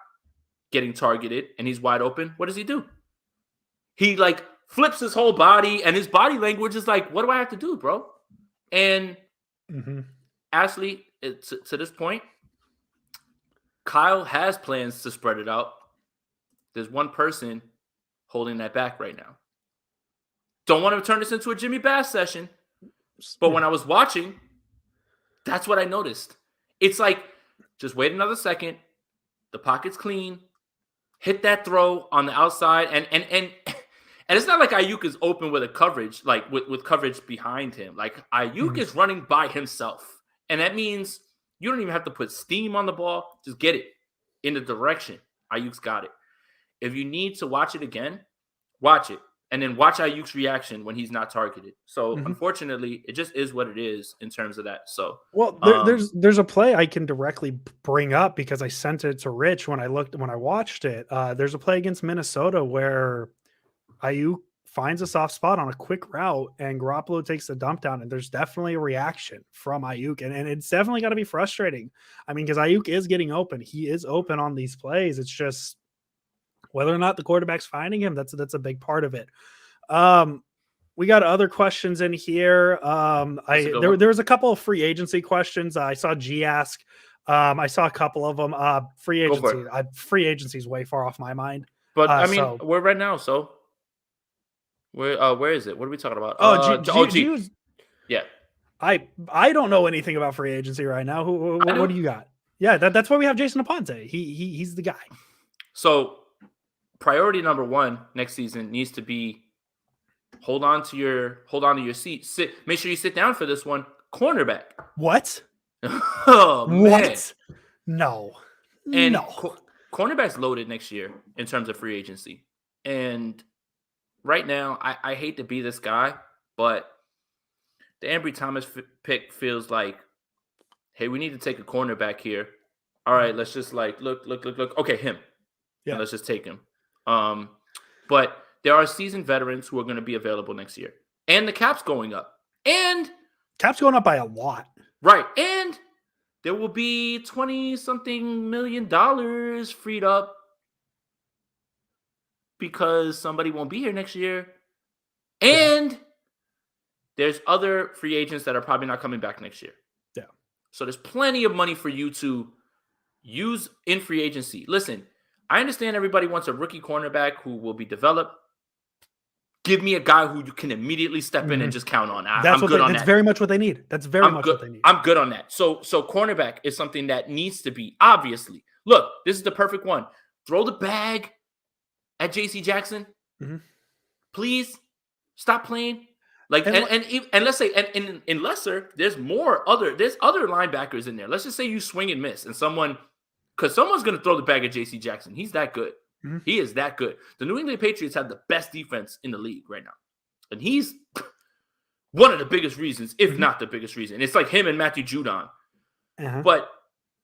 getting targeted and he's wide open, what does he do? He like flips his whole body, and his body language is like, what do I have to do, bro? And Ashley, to this point, Kyle has plans to spread it out. There's one person holding that back right now. Don't want to turn this into a Jimmy Bass session, but when I was watching, that's what I noticed. It's like, just wait another second. The pocket's clean. Hit that throw on the outside, and it's not like Ayuk is open with a coverage, like with coverage behind him. Like Ayuk is running by himself, and that means you don't even have to put steam on the ball. Just get it in the direction. Ayuk's got it. If you need to watch it again, watch it. And then watch Ayuk's reaction when he's not targeted. So unfortunately, it just is what it is in terms of that. So there's a play I can directly bring up because I sent it to Rich when I watched it. There's a play against Minnesota where Ayuk finds a soft spot on a quick route and Garoppolo takes the dump down, and there's definitely a reaction from Ayuk, and it's definitely got to be frustrating. I mean, because Ayuk is getting open. He is open on these plays. It's just whether or not the quarterback's finding him, that's a big part of it. We got other questions in here. There was a couple of free agency questions. I saw G ask. I saw a couple of them. Free agency. Free agency is way far off my mind. But I mean, we're right now. So where is it? What are we talking about? G. Yeah. I don't know anything about free agency right now. What do you got? Yeah, that's why we have Jason Aponte. He's the guy. So priority number one next season needs to be hold on to your seat. Make sure you sit down for this one. Cornerback. What? Oh, man. What? No. And no. Cornerback's loaded next year in terms of free agency. And right now, I hate to be this guy, but the Ambry Thomas pick feels like, hey, we need to take a cornerback here. All right, let's just like look. Okay, him. Yeah. And let's just take him. But there are seasoned veterans who are going to be available next year. And the cap's going up. And cap's going up by a lot. Right. And there will be $20-something million freed up because somebody won't be here next year. And there's other free agents that are probably not coming back next year. Yeah. So there's plenty of money for you to use in free agency. Listen, I understand everybody wants a rookie cornerback who will be developed. Give me a guy who you can immediately step in and just count on. I'm good on that. That's very much what they need. That's very much what they need. I'm good on that. So cornerback is something that needs to be, obviously. Look, this is the perfect one. Throw the bag at J.C. Jackson. Please stop playing. Like and let's say in lesser, there's other linebackers in there. Let's just say you swing and miss, and because someone's going to throw the bag at J.C. Jackson. He's that good. He is that good. The New England Patriots have the best defense in the league right now. And he's one of the biggest reasons, if not the biggest reason. It's like him and Matthew Judon. But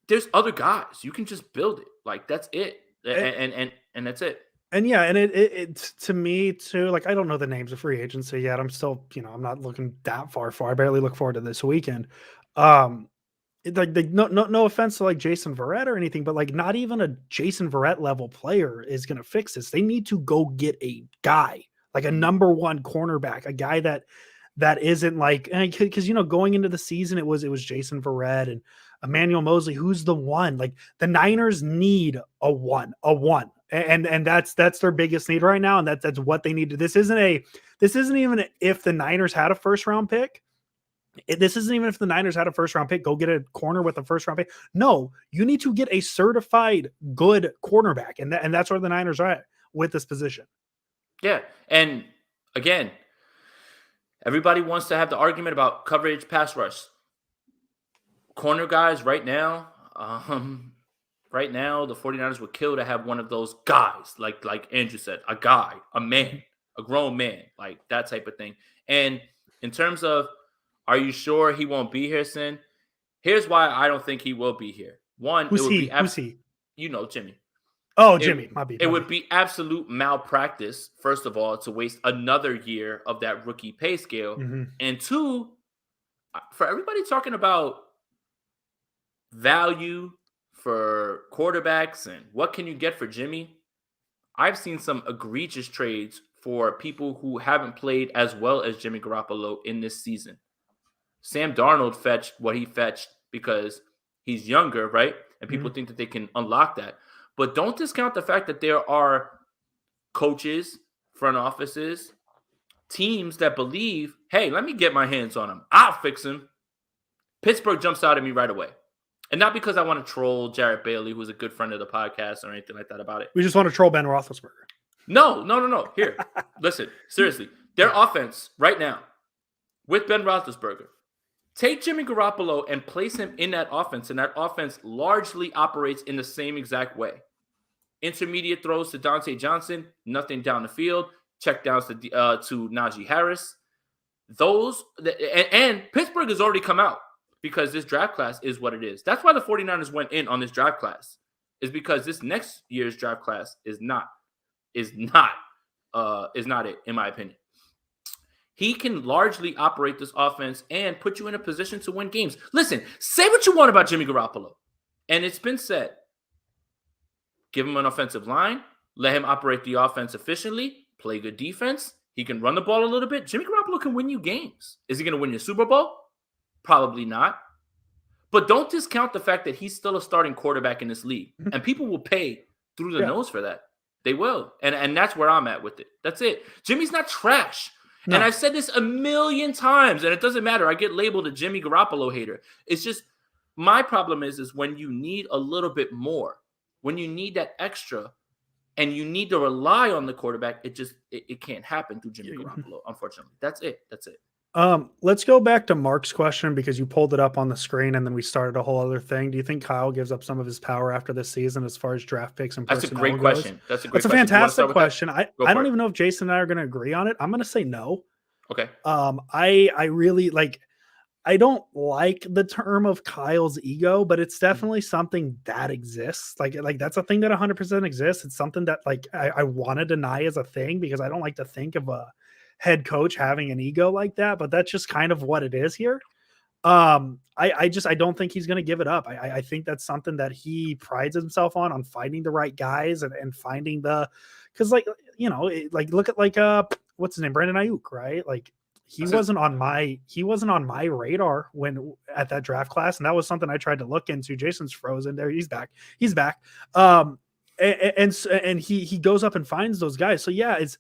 there's other guys. You can just build it. Like, that's it. And that's it. And yeah, and it to me too, like, I don't know the names of free agency yet. I'm still, I'm not looking that far. I barely look forward to this weekend. No offense to like Jason Verrett or anything, but like not even a Jason Verrett level player is going to fix this. They need to go get a guy, like a number one cornerback, a guy that isn't like, because going into the season it was Jason Verrett and Emmanuel Mosley, who's the one. Like the Niners need a one, and that's their biggest need right now, and that's what they need to. This isn't even if the Niners had a first round pick. This isn't even if the Niners had a first round pick, go get a corner with a first round pick. No, you need to get a certified good cornerback. And that's where the Niners are at with this position. Yeah. And again, everybody wants to have the argument about coverage, pass rush. Corner guys right now, the 49ers would kill to have one of those guys, like Andrew said, a guy, a man, a grown man, like that type of thing. And in terms of, are you sure he won't be here, Sin? Here's why I don't think he will be here. One, who's he? Jimmy. Oh, Jimmy. It would be absolute malpractice, first of all, to waste another year of that rookie pay scale. And two, for everybody talking about value for quarterbacks and what can you get for Jimmy, I've seen some egregious trades for people who haven't played as well as Jimmy Garoppolo in this season. Sam Darnold fetched what he fetched because he's younger, right? And people think that they can unlock that. But don't discount the fact that there are coaches, front offices, teams that believe, hey, let me get my hands on him. I'll fix him. Pittsburgh jumps out at me right away. And not because I want to troll Jarrett Bailey, who's a good friend of the podcast or anything like that about it. We just want to troll Ben Roethlisberger. No. Here, listen, seriously. Their offense right now with Ben Roethlisberger, take Jimmy Garoppolo and place him in that offense, and that offense largely operates in the same exact way. Intermediate throws to Dante Johnson, nothing down the field, check downs to Najee Harris. And Pittsburgh has already come out because this draft class is what it is. That's why the 49ers went in on this draft class, is because this next year's draft class is not it, in my opinion. He can largely operate this offense and put you in a position to win games. Listen, say what you want about Jimmy Garoppolo. And it's been said, give him an offensive line, let him operate the offense efficiently, play good defense. He can run the ball a little bit. Jimmy Garoppolo can win you games. Is he going to win you a Super Bowl? Probably not. But don't discount the fact that he's still a starting quarterback in this league. And people will pay through the nose for that. They will. And that's where I'm at with it. That's it. Jimmy's not trash. No. And I've said this a million times, and it doesn't matter. I get labeled a Jimmy Garoppolo hater. It's just my problem is when you need a little bit more, when you need that extra, and you need to rely on the quarterback, it can't happen through Jimmy Garoppolo, unfortunately. That's it. Let's go back to Mark's question because you pulled it up on the screen and then we started a whole other thing. Do you think Kyle gives up some of his power after this season as far as draft picks and personnel? That's a great question. That's a fantastic question. I don't even know if Jason and I are going to agree on it. I'm going to say no. Okay. I really I don't like the term of Kyle's ego, but it's definitely something that exists. Like that's a thing that 100% exists. It's something that I want to deny as a thing because I don't like to think of a head coach having an ego like that, but that's just kind of what it is here. I don't think he's going to give it up. I think that's something that he prides himself on finding the right guys and finding because look at what's his name? Brandon Ayuk, right? Like he wasn't on my radar when at that draft class. And that was something I tried to look into. Jason's frozen there. He's back. And he goes up and finds those guys. So yeah, it's,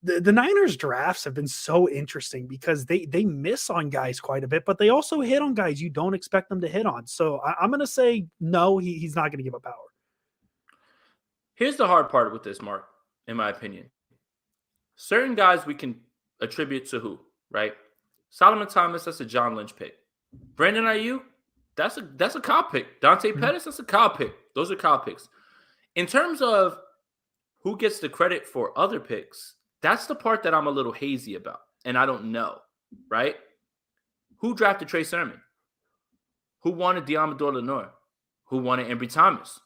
the Niners drafts have been so interesting because they miss on guys quite a bit, but they also hit on guys you don't expect them to hit on. So I'm going to say no, he's not going to give up power. Here's the hard part with this, Mark, in my opinion. Certain guys we can attribute to who, right? Solomon Thomas, that's a John Lynch pick. Brandon Ayuk, that's a Kyle pick. Dante Pettis, that's a Kyle pick. Those are Kyle picks. In terms of who gets the credit for other picks, that's the part that I'm a little hazy about, and I don't know, right? Who drafted Trey Sermon? Who wanted Diamador Lenore? Who wanted Embry Thomas?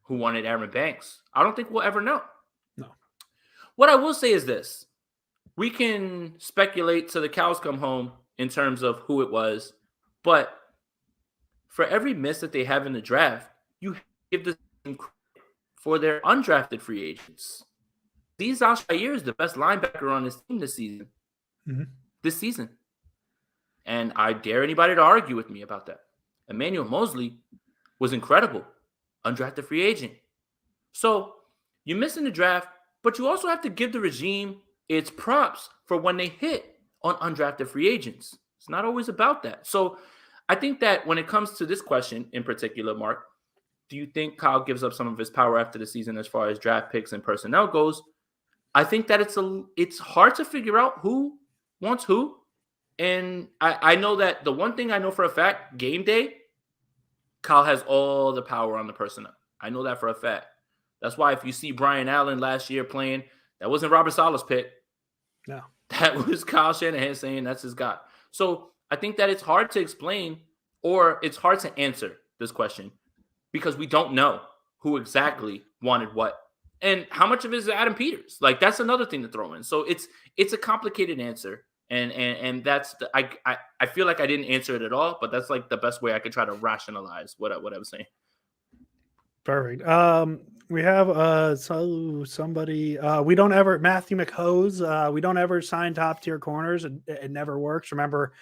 Who wanted Aaron Banks? I don't think we'll ever know. No. What I will say is this. We can speculate till the cows come home in terms of who it was, but for every miss that they have in the draft, you give the team credit for their undrafted free agents. These Jair is the best linebacker on this team this season. This season. And I dare anybody to argue with me about that. Emmanuel Mosley was incredible. Undrafted free agent. So you miss in the draft, but you also have to give the regime its props for when they hit on undrafted free agents. It's not always about that. So I think that when it comes to this question in particular, Mark, do you think Kyle gives up some of his power after the season as far as draft picks and personnel goes? I think that it's hard to figure out who wants who. And I know that the one thing I know for a fact, game day, Kyle has all the power on the personnel. I know that for a fact. That's why if you see Brian Allen last year playing, that wasn't Robert Saleh's pick. No. That was Kyle Shanahan saying that's his guy. So I think that it's hard to explain or it's hard to answer this question because we don't know who exactly wanted what. And how much of it is Adam Peters? Like that's another thing to throw in. So it's a complicated answer, and that's I feel like I didn't answer it at all, but that's like the best way I could try to rationalize what I was saying. Perfect. We have somebody Matthew McHose. We don't ever sign top tier corners. It never works. Remember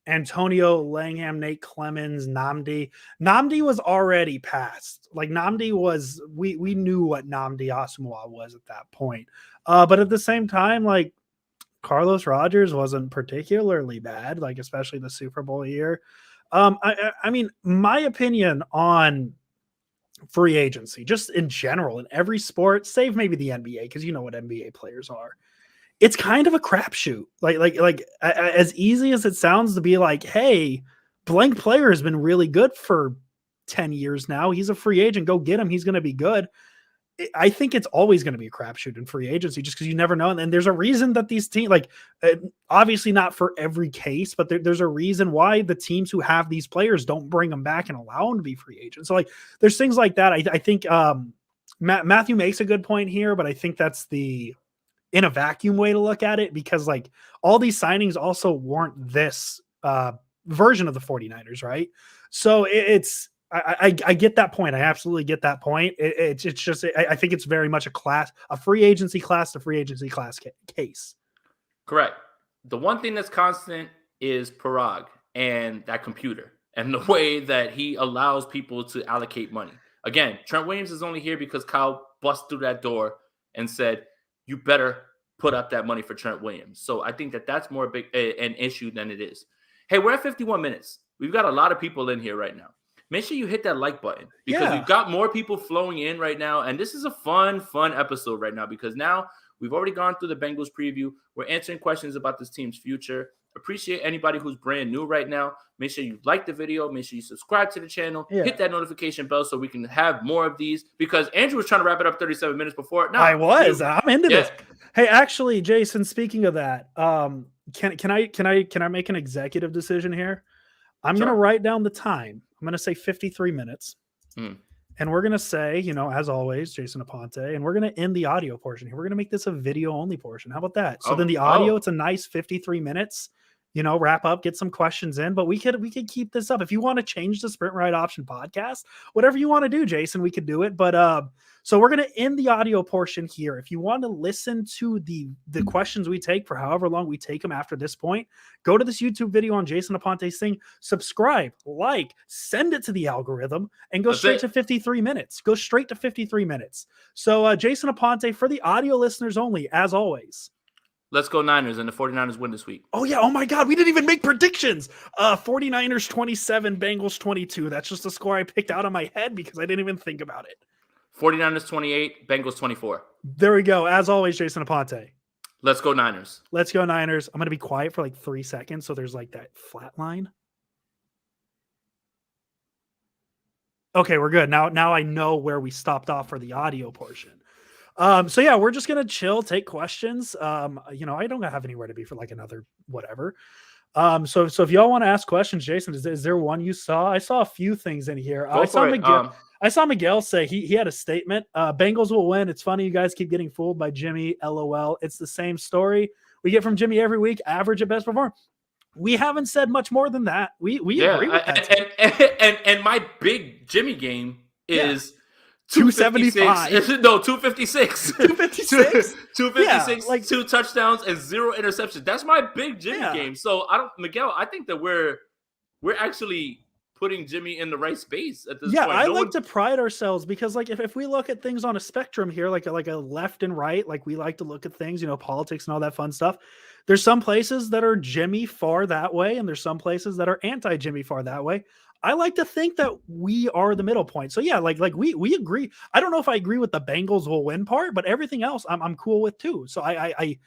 Antonio Langham, Nate Clemens, Namdi. Namdi was already passed. Like Namdi was, we knew what Namdi Asamoah was at that point. But at the same time, like Carlos Rogers wasn't particularly bad, like especially the Super Bowl year. I mean, my opinion on free agency, just in general, in every sport, save maybe the NBA, because you know what NBA players are. It's kind of a crapshoot. Like as easy as it sounds to be like, hey, blank player has been really good for 10 years now. He's a free agent. Go get him. He's going to be good. I think it's always going to be a crapshoot in free agency just because you never know. And there's a reason that these teams, like, obviously not for every case, but there's a reason why the teams who have these players don't bring them back and allow them to be free agents. So, like, there's things like that. I think Matthew makes a good point here, but I think that's the in a vacuum way to look at it, because, like, all these signings also weren't this version of the 49ers, right? So I get that point. I absolutely get that point. It's just, I think it's very much a free agency class to free agency class case. Correct. The one thing that's constant is Parag and that computer and the way that he allows people to allocate money. Again, Trent Williams is only here because Kyle bust through that door and said, you better put up that money for Trent Williams. So I think that that's more big an issue than it is. Hey, we're at 51 minutes. We've got a lot of people in here right now. Make sure you hit that like button, because we've got more people flowing in right now. And this is a fun episode right now, because now we've already gone through the Bengals preview. We're answering questions about this team's future. Appreciate anybody who's brand new right now. Make sure you like the video. Make sure you subscribe to the channel. Hit that notication bell so we can have more of these, because Andrew was trying to wrap it up 37 minutes before. No, I'm into this. Hey, actually, Jason, speaking of that, can I make an executive decision here? I'm going to write down the time. I'm going to say 53 minutes. And we're going to say, as always, Jason Aponte, and we're going to end the audio portion here. We're going to make this a video only portion. How about that? So then the audio, it's a nice 53 minutes, wrap up, get some questions in, but we could keep this up. If you want to change the Sprint Ride Option podcast, whatever you want to do, Jason, we could do it. But, so we're going to end the audio portion here. If you want to listen to the questions we take for however long we take them after this point, go to this YouTube video on Jason Aponte's thing, subscribe, like, send it to the algorithm, and go straight to 53 minutes. Go straight to 53 minutes. So Jason Aponte, for the audio listeners only, as always. Let's go Niners, and the 49ers win this week. Oh, yeah. Oh, my God. We didn't even make predictions. 49ers 27, Bengals 22. That's just a score I picked out of my head because I didn't even think about it. 49ers 28, Bengals 24. There we go. As always, Jason Aponte. Let's go Niners. Let's go Niners. I'm going to be quiet for like 3 seconds, so there's like that flat line. Okay, we're good. Now I know where we stopped off for the audio portion. So yeah, we're just going to chill, take questions. I don't have anywhere to be for like another whatever. So if y'all want to ask questions, Jason, is there one you saw? I saw a few things in here. I saw Miguel say he had a statement. Bengals will win. It's funny you guys keep getting fooled by Jimmy. LOL. It's the same story we get from Jimmy every week. Average at best performer. We haven't said much more than that. We agree with that. And my big Jimmy game is 275. No, 256. 256? 256, like 2 touchdowns and 0 interceptions. That's my big Jimmy game. So Miguel, I think that we're actually putting Jimmy in the right space at this point. I like to pride ourselves because, like, if we look at things on a spectrum here, like a left and right, like we like to look at things, politics and all that fun stuff. There's some places that are Jimmy far that way, and there's some places that are anti-Jimmy far that way. I like to think that we are the middle point. So yeah, like we agree. I don't know if I agree with the Bengals will win part, but everything else I'm cool with too. So I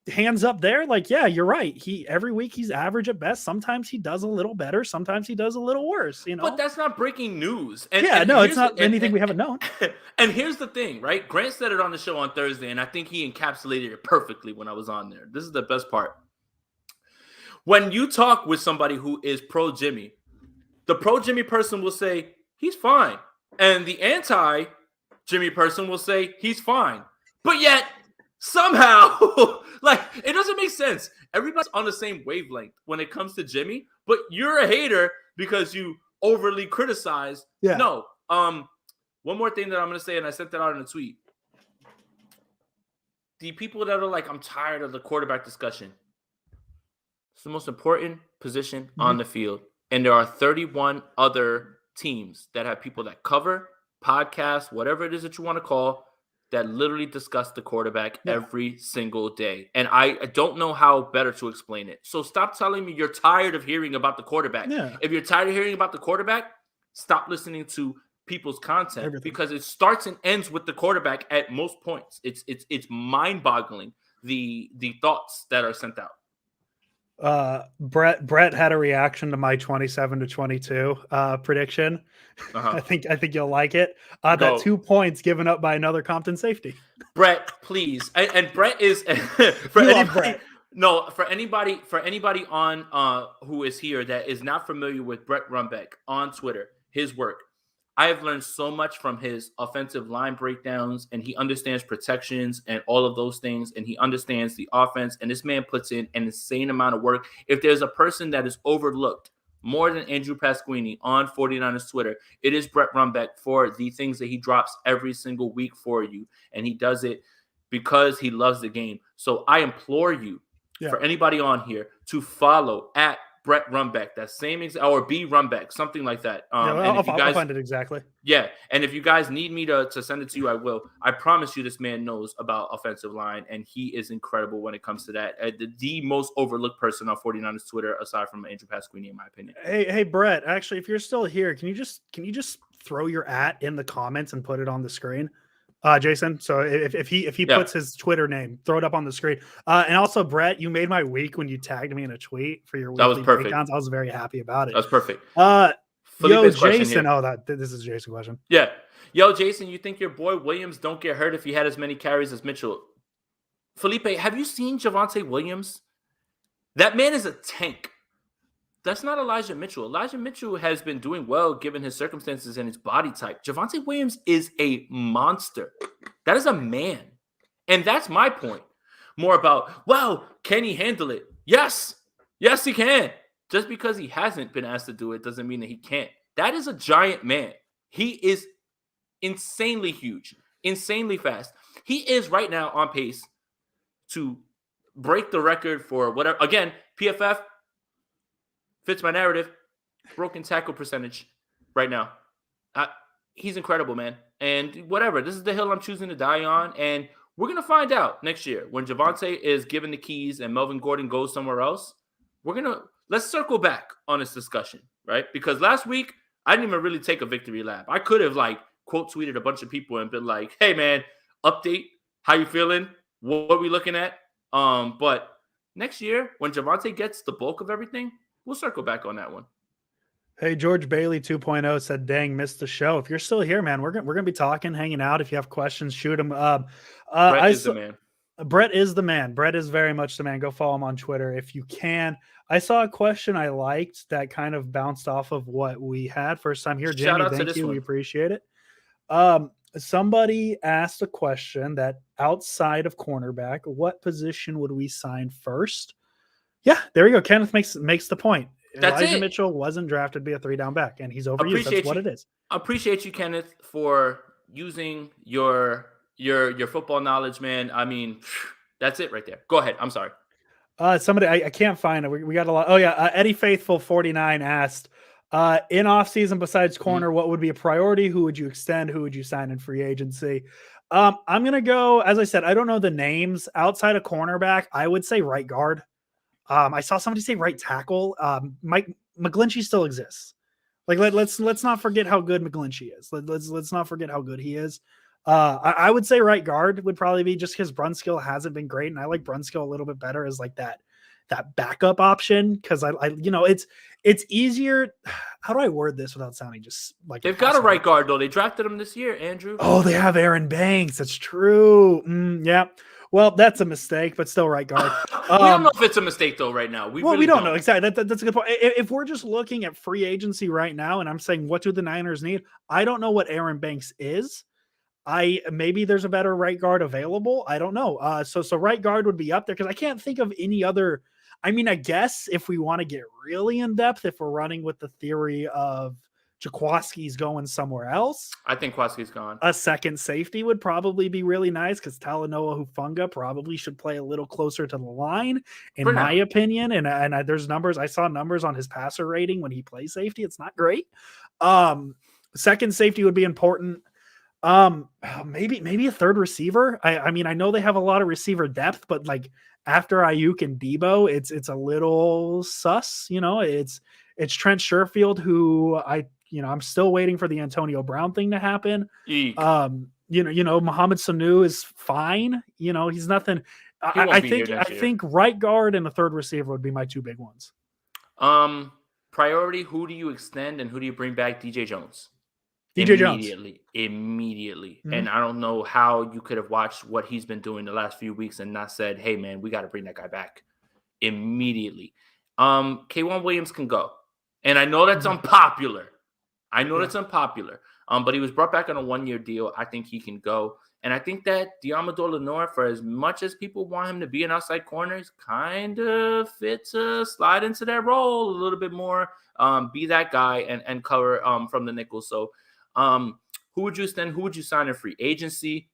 hands up there. Like, yeah, you're right. Every week he's average at best. Sometimes he does a little better. Sometimes he does a little worse, But that's not breaking news. It's not anything we haven't known. And here's the thing, right? Grant said it on the show on Thursday, and I think he encapsulated it perfectly when I was on there. This is the best part. When you talk with somebody who is pro-Jimmy, the pro-Jimmy person will say, he's fine. And the anti-Jimmy person will say, he's fine. But yet, somehow, like, it doesn't make sense. Everybody's on the same wavelength when it comes to Jimmy, but you're a hater because you overly criticize. Yeah. No, One more thing that I'm going to say, and I sent that out in a tweet. The people that are like, I'm tired of the quarterback discussion. It's the most important position on the field. And there are 31 other teams that have people that cover, podcasts, whatever it is that you want to call, that literally discuss the quarterback every single day. And I don't know how better to explain it. So stop telling me you're tired of hearing about the quarterback. Yeah. If you're tired of hearing about the quarterback, stop listening to people's content because it starts and ends with the quarterback at most points. It's mind-boggling the thoughts that are sent out. Brett had a reaction to my 27-22 prediction. I think you'll like it. That 2 points given up by another Compton safety. Brett, please. And Brett is for anybody on who is here that is not familiar with Brett Rumbeck on Twitter, his work. I have learned so much from his offensive line breakdowns, and he understands protections and all of those things, and he understands the offense, and this man puts in an insane amount of work. If there's a person that is overlooked more than Andrew Pasquini on 49ers Twitter, it is Brett Rumbeck for the things that he drops every single week for you, and he does it because he loves the game. So I implore you, for anybody on here, to follow at Brett Rumbeck, that same or B Rumbeck, something like that. I'll find it exactly. Yeah, and if you guys need me to send it to you, I will. I promise you, this man knows about offensive line, and he is incredible when it comes to that. The most overlooked person on 49ers Twitter, aside from Andrew Pasquini, in my opinion. Hey, Brett. Actually, if you're still here, can you just throw your @ in the comments and put it on the screen? Jason. So if he puts his Twitter name, throw it up on the screen. And also, Brett, you made my week when you tagged me in a tweet for your weekly breakdowns. I was very happy about it. That was perfect. Jason. This is Jason's question. Yeah. Yo, Jason, you think your boy Williams don't get hurt if he had as many carries as Mitchell? Felipe, have you seen Javonte Williams? That man is a tank. That's not Elijah Mitchell. Elijah Mitchell has been doing well given his circumstances and his body type. Javonte Williams is a monster. That is a man. And that's my point. More about, well, can he handle it? Yes. Yes, he can. Just because he hasn't been asked to do it doesn't mean that he can't. That is a giant man. He is insanely huge, insanely fast. He is right now on pace to break the record for whatever. Again, PFF fits my narrative. Broken tackle percentage right now. He's incredible, man. And whatever. This is the hill I'm choosing to die on. And we're going to find out next year when Javonte is given the keys and Melvin Gordon goes somewhere else. Let's circle back on this discussion, right? Because last week, I didn't even really take a victory lap. I could have quote tweeted a bunch of people and been like, hey, man, update. How you feeling? What are we looking at? But next year, when Javonte gets the bulk of everything, we'll circle back on that one. Hey, George Bailey 2.0 said, dang, missed the show. If you're still here, man, we're gonna be talking, hanging out. If you have questions, shoot them. Brett is the man. Brett is the man. Brett is very much the man. Go follow him on Twitter if you can. I saw a question I liked that kind of bounced off of what we had first time here. Jamie, thank you. We appreciate it. Somebody asked a question that outside of cornerback, what position would we sign first? Yeah, there we go. Kenneth makes the point. That's Elijah it. Mitchell wasn't drafted to be a 3-down back, and he's overused. That's what it is. I appreciate you, Kenneth, for using your football knowledge, man. I mean, that's it right there. Go ahead. I'm sorry. Somebody, I can't find it. We got a lot. Oh, yeah. Eddie Faithful 49 asked, in offseason besides corner, what would be a priority? Who would you extend? Who would you sign in free agency? I'm going to go, as I said, I don't know the names. Outside of cornerback, I would say right guard. I saw somebody say right tackle. Mike McGlinchey still exists. Let's not forget how good McGlinchey is. Let's not forget how good he is. I would say right guard would probably be, just because Brunskill hasn't been great, and I like Brunskill a little bit better as that backup option, because it's easier. How do I word this without sounding just like they've got a right guard though? They drafted him this year, Andrew. Oh, they have Aaron Banks. That's true. Yeah. Well, that's a mistake, but still right guard. We don't know if it's a mistake, though, right now. We don't know. Exactly. That's a good point. If we're just looking at free agency right now, and I'm saying, what do the Niners need? I don't know what Aaron Banks is. Maybe there's a better right guard available. I don't know. So right guard would be up there, because I can't think of any other. I mean, I guess if we want to get really in depth, if we're running with the theory of Jaquaski's going somewhere else. I think Kwaski's gone. A second safety would probably be really nice because Talanoa Hufanga probably should play a little closer to the line, in my opinion. And there's numbers. I saw numbers on his passer rating when he plays safety. It's not great. Second safety would be important. Maybe a third receiver. I mean, I know they have a lot of receiver depth, but like after Ayuk and Debo, it's a little sus. It's Trent Sherfield, who I'm still waiting for the Antonio Brown thing to happen. Eek. Mohamed Sanu is fine. He's nothing. I think right guard and a third receiver would be my two big ones. Priority, who do you extend and who do you bring back? DJ Jones. Immediately. Mm-hmm. And I don't know how you could have watched what he's been doing the last few weeks and not said, hey, man, we got to bring that guy back immediately. K'Wan Williams can go. And I know that's unpopular. But he was brought back on a 1-year deal. I think he can go. And I think that Diamador Lenore, for as much as people want him to be an outside corner, is kind of fit to slide into that role a little bit more, be that guy and cover from the nickel. So who would you extend? Who would you sign in free agency?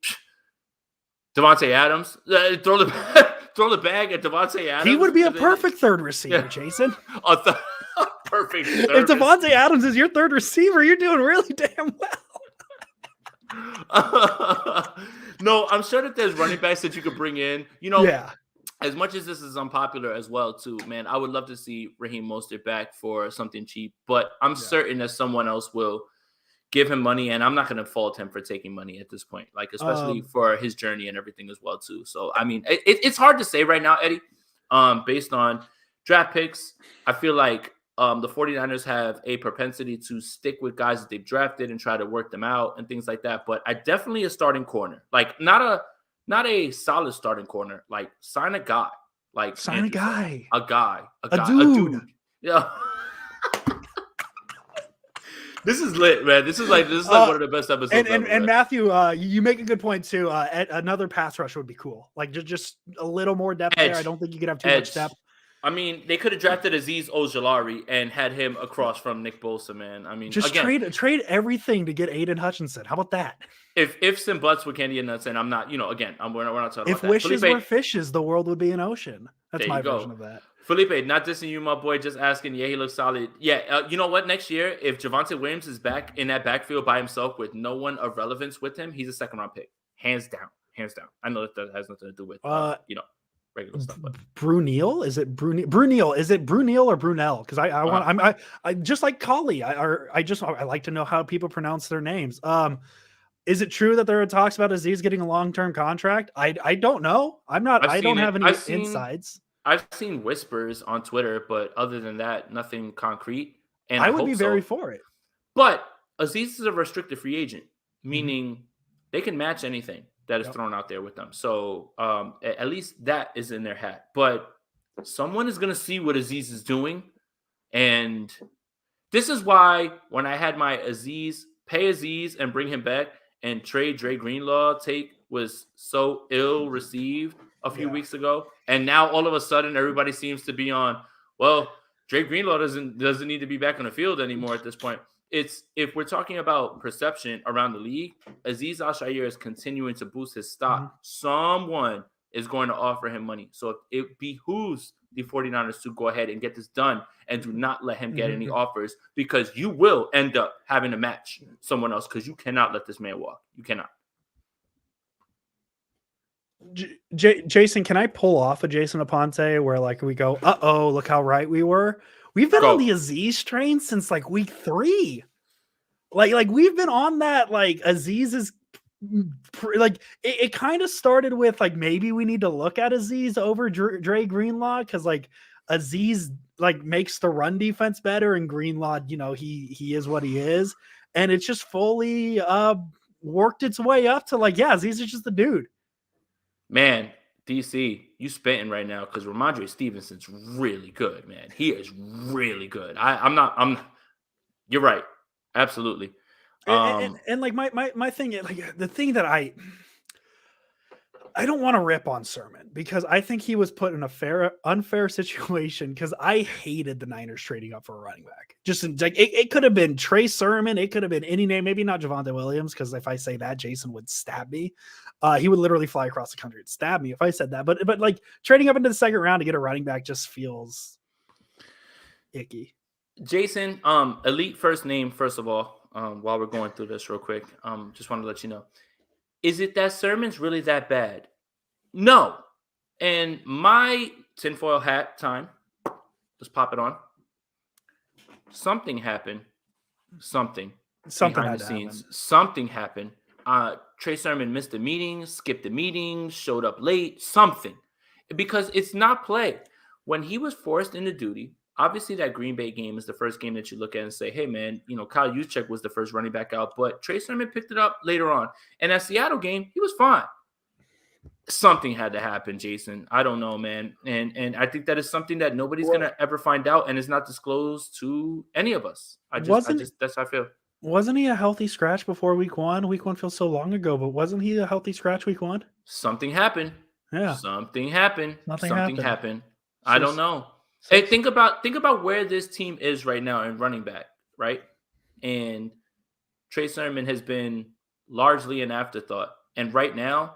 Davante Adams. Throw the bag at Davante Adams. He would be a perfect third receiver, Jason. Perfect. If Davante Adams is your third receiver, you're doing really damn well. No, I'm sure that there's running backs that you could bring in. As much as this is unpopular as well, too, man, I would love to see Raheem Mostert back for something cheap. But I'm certain that someone else will give him money, and I'm not going to fault him for taking money at this point, like especially for his journey and everything as well, too. So, I mean, it's hard to say right now, Eddie, based on draft picks. I feel like the 49ers have a propensity to stick with guys that they've drafted and try to work them out and things like that. But I definitely a starting corner, like not a solid starting corner, like sign a guy, like sign a dude. Yeah. This is lit, man. This is like one of the best episodes ever. And Matthew, you make a good point too. Another pass rush would be cool. Like just a little more depth there. I don't think you could have too much depth. I mean, they could have drafted Azeez Ojulari and had him across from Nick Bosa, man. I mean, just trade everything to get Aiden Hutchinson. How about that? If ifs and buts with Candy and Nuts, and I'm not, we're not talking about that. If wishes were fishes, the world would be an ocean. That's my version of that. Felipe, not dissing you, my boy, just asking. Yeah, he looks solid. Yeah, you know what? Next year, if Javonte Williams is back in that backfield by himself with no one of relevance with him, he's a second-round pick. Hands down. I know that has nothing to do with, regular stuff. But. Bruneel? Is it Bruneel? Is it Bruneel or Brunel? Because I just like Collie. I like to know how people pronounce their names. Is it true that there are talks about Azeez getting a long-term contract? I don't know. I don't have any insides. I've seen whispers on Twitter, but other than that, nothing concrete. And I would be very for it. But Azeez is a restricted free agent, meaning they can match anything that is thrown out there with them. So at least that is in their hat. But someone is going to see what Azeez is doing. And this is why when I had my pay Azeez and bring him back and trade Dre Greenlaw take was so ill received a few weeks ago. And now all of a sudden everybody seems to be on, well, Dre Greenlaw doesn't need to be back on the field anymore at this point. It's if we're talking about perception around the league, Azeez Al-Shaair is continuing to boost his stock. Someone is going to offer him money. So it behooves the 49ers to go ahead and get this done and do not let him get any offers, because you will end up having to match someone else, because you cannot let this man walk. You cannot. Jason, can I pull off a Jason Aponte where like we go, look how right we were? We've been on the Azeez train since like week 3. Like we've been on that. Like Azeez is like it kind of started with like maybe we need to look at Azeez over Dre Greenlaw, because like Azeez like makes the run defense better, and Greenlaw, he is what he is, and it's just fully worked its way up to like Azeez is just the dude. Man, DC, you spitting right now because Ramondre Stevenson's really good, man. He is really good. You're right. Absolutely. And like my thing, like the thing that I don't want to rip on Sermon because I think he was put in a unfair situation because I hated the Niners trading up for a running back. Just like it could have been Trey Sermon, it could have been any name, maybe not Javonte Williams, because if I say that, Jason would stab me. He would literally fly across the country and stab me if I said that. But like trading up into the second round to get a running back just feels icky. Jason, elite first name, first of all, while we're going through this real quick, just want to let you know. Is it that Sermon's really that bad? No. And my tinfoil hat time, let's pop it on. Something happened. Something behind the scenes. Something happened. Trey Sermon missed the meeting, skipped the meeting, showed up late, something. Because it's not play. When he was forced into duty, obviously that Green Bay game is the first game that you look at and say, hey, man, Kyle Juszczyk was the first running back out, but Trey Sermon picked it up later on. And that Seattle game, he was fine. Something had to happen, Jason. I don't know, man. And I think that is something that nobody's going to ever find out and is not disclosed to any of us. That's how I feel. Wasn't he a healthy scratch before week one? Week one feels so long ago, but wasn't he a healthy scratch week one? Something happened. Yeah. Something happened. Something happened. I don't know. Hey, think about where this team is right now in running back, right? And Trey Sermon has been largely an afterthought. And right now,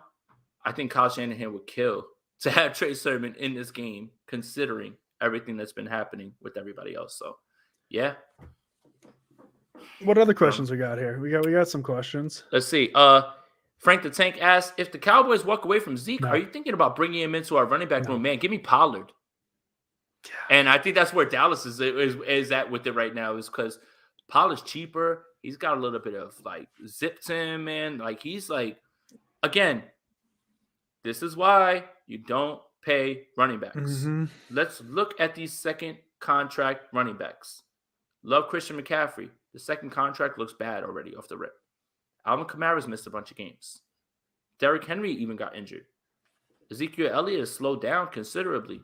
I think Kyle Shanahan would kill to have Trey Sermon in this game, considering everything that's been happening with everybody else. So, yeah. What other questions we got here? We got some questions. Let's see. Frank the Tank asked, if the Cowboys walk away from Zeke, are you thinking about bringing him into our running back room? Man, give me Pollard. And I think that's where Dallas is at with it right now, is because Pollard's cheaper. He's got a little bit of like zip to him, man. Like he's like, again, this is why you don't pay running backs. Mm-hmm. Let's look at these second contract running backs. Love Christian McCaffrey. The second contract looks bad already off the rip. Alvin Kamara's missed a bunch of games. Derrick Henry even got injured. Ezekiel Elliott has slowed down considerably.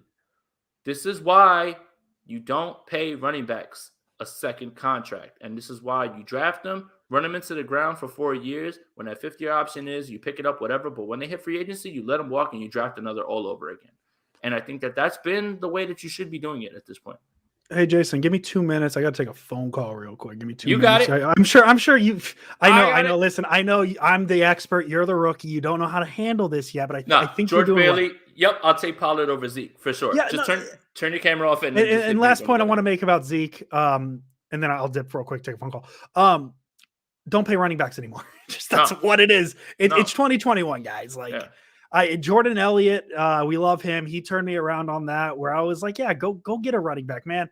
This is why you don't pay running backs a second contract. And this is why you draft them, run them into the ground for 4 years. When that fifth-year option is, you pick it up, whatever. But when they hit free agency, you let them walk and you draft another all over again. And I think that that's been the way that you should be doing it at this point. Hey, Jason, give me 2 minutes. I got to take a phone call real quick. Give me 2 minutes. You got it. I'm sure you. I know. Listen, I know I'm the expert. You're the rookie. You don't know how to handle this yet, but I think George you're doing Bailey. well. Yep, I'll take Pollard over Zeke for sure. Yeah, just turn your camera off. And last point I want to make about Zeke, and then I'll dip real quick, take a phone call. Don't pay running backs anymore. That's what it is. It's 2021, guys. Like. Yeah. Jordan Elliott, we love him. He turned me around on that, where I was like, yeah, go get a running back, man.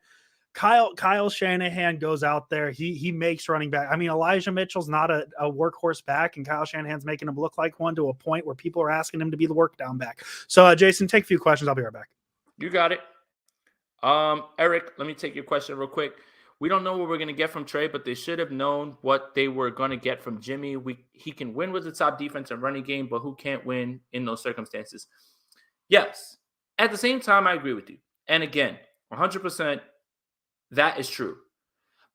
Kyle Shanahan goes out there. He makes running back. I mean, Elijah Mitchell's not a workhorse back, and Kyle Shanahan's making him look like one to a point where people are asking him to be the work down back. So, Jason, take a few questions. I'll be right back. You got it. Eric, let me take your question real quick. We don't know what we're going to get from Trey, but they should have known what they were going to get from Jimmy. He can win with the top defense and running game, but who can't win in those circumstances? Yes. At the same time, I agree with you. And again, 100%, that is true.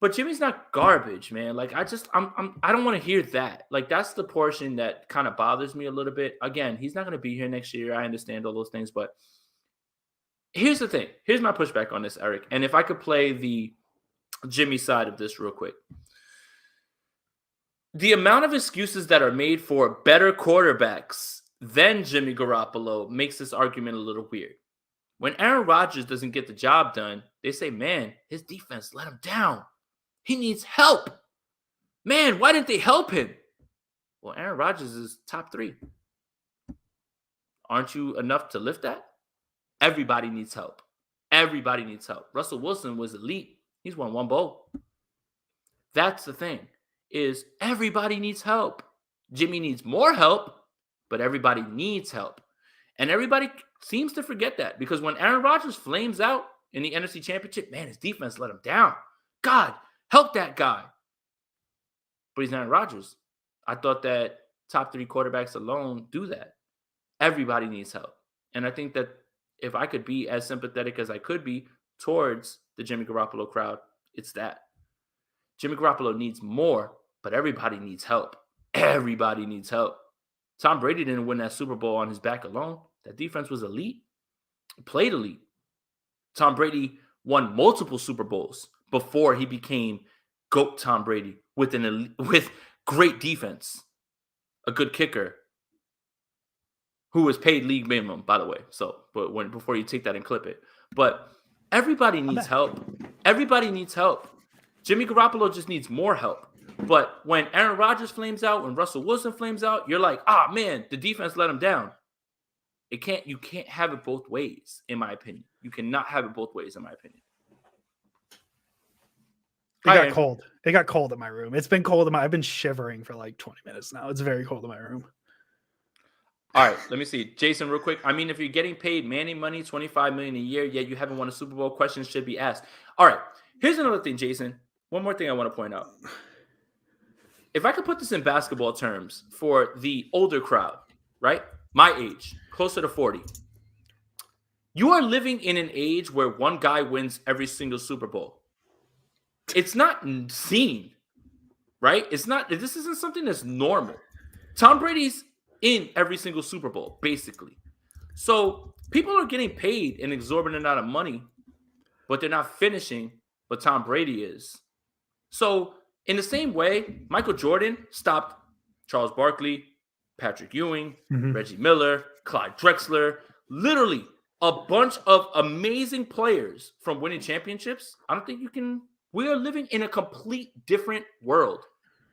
But Jimmy's not garbage, man. Like I don't want to hear that. Like that's the portion that kind of bothers me a little bit. Again, he's not going to be here next year. I understand all those things, but here's the thing. Here's my pushback on this, Eric. And if I could play the Jimmy side of this real quick. The amount of excuses that are made for better quarterbacks than Jimmy Garoppolo makes this argument a little weird. When Aaron Rodgers doesn't get the job done, they say, man, his defense let him down. He needs help. Man, why didn't they help him? Well, Aaron Rodgers is top 3. Aren't you enough to lift that? Everybody needs help. Everybody needs help. Russell Wilson was elite. He's won 1 bowl. That's the thing, is everybody needs help. Jimmy needs more help, but everybody needs help. And everybody seems to forget that, because when Aaron Rodgers flames out in the NFC Championship, man, his defense let him down. God, help that guy. But he's Aaron Rodgers. I thought that top 3 quarterbacks alone do that. Everybody needs help. And I think that if I could be as sympathetic as I could be towards the Jimmy Garoppolo crowd, it's that. Jimmy Garoppolo needs more, but everybody needs help. Everybody needs help. Tom Brady didn't win that Super Bowl on his back alone. That defense was elite, played elite. Tom Brady won multiple Super Bowls before he became GOAT Tom Brady with great defense, a good kicker, who was paid league minimum, by the way. So, before you take that and clip it, but everybody needs help. Everybody needs help. Jimmy Garoppolo just needs more help. But when Aaron Rodgers flames out, when Russell Wilson flames out, you're like, man, the defense let him down. You can't have it both ways, in my opinion. You cannot have it both ways, in my opinion. It got cold. It got cold in my room. It's been cold I've been shivering for like 20 minutes now. It's very cold in my room. All right, let me see. Jason, real quick. I mean, if you're getting paid Manning money, $25 million a year, yet you haven't won a Super Bowl, questions should be asked. All right, here's another thing, Jason. One more thing I want to point out. If I could put this in basketball terms for the older crowd, right? My age, closer to 40. You are living in an age where one guy wins every single Super Bowl. It's not seen, right? This isn't something that's normal. Tom Brady's in every single Super Bowl, basically. So people are getting paid an exorbitant amount of money, but they're not finishing, but Tom Brady is. So in the same way, Michael Jordan stopped Charles Barkley, Patrick Ewing, Reggie Miller, Clyde Drexler, literally a bunch of amazing players from winning championships. I don't think you can. We are living in a complete different world.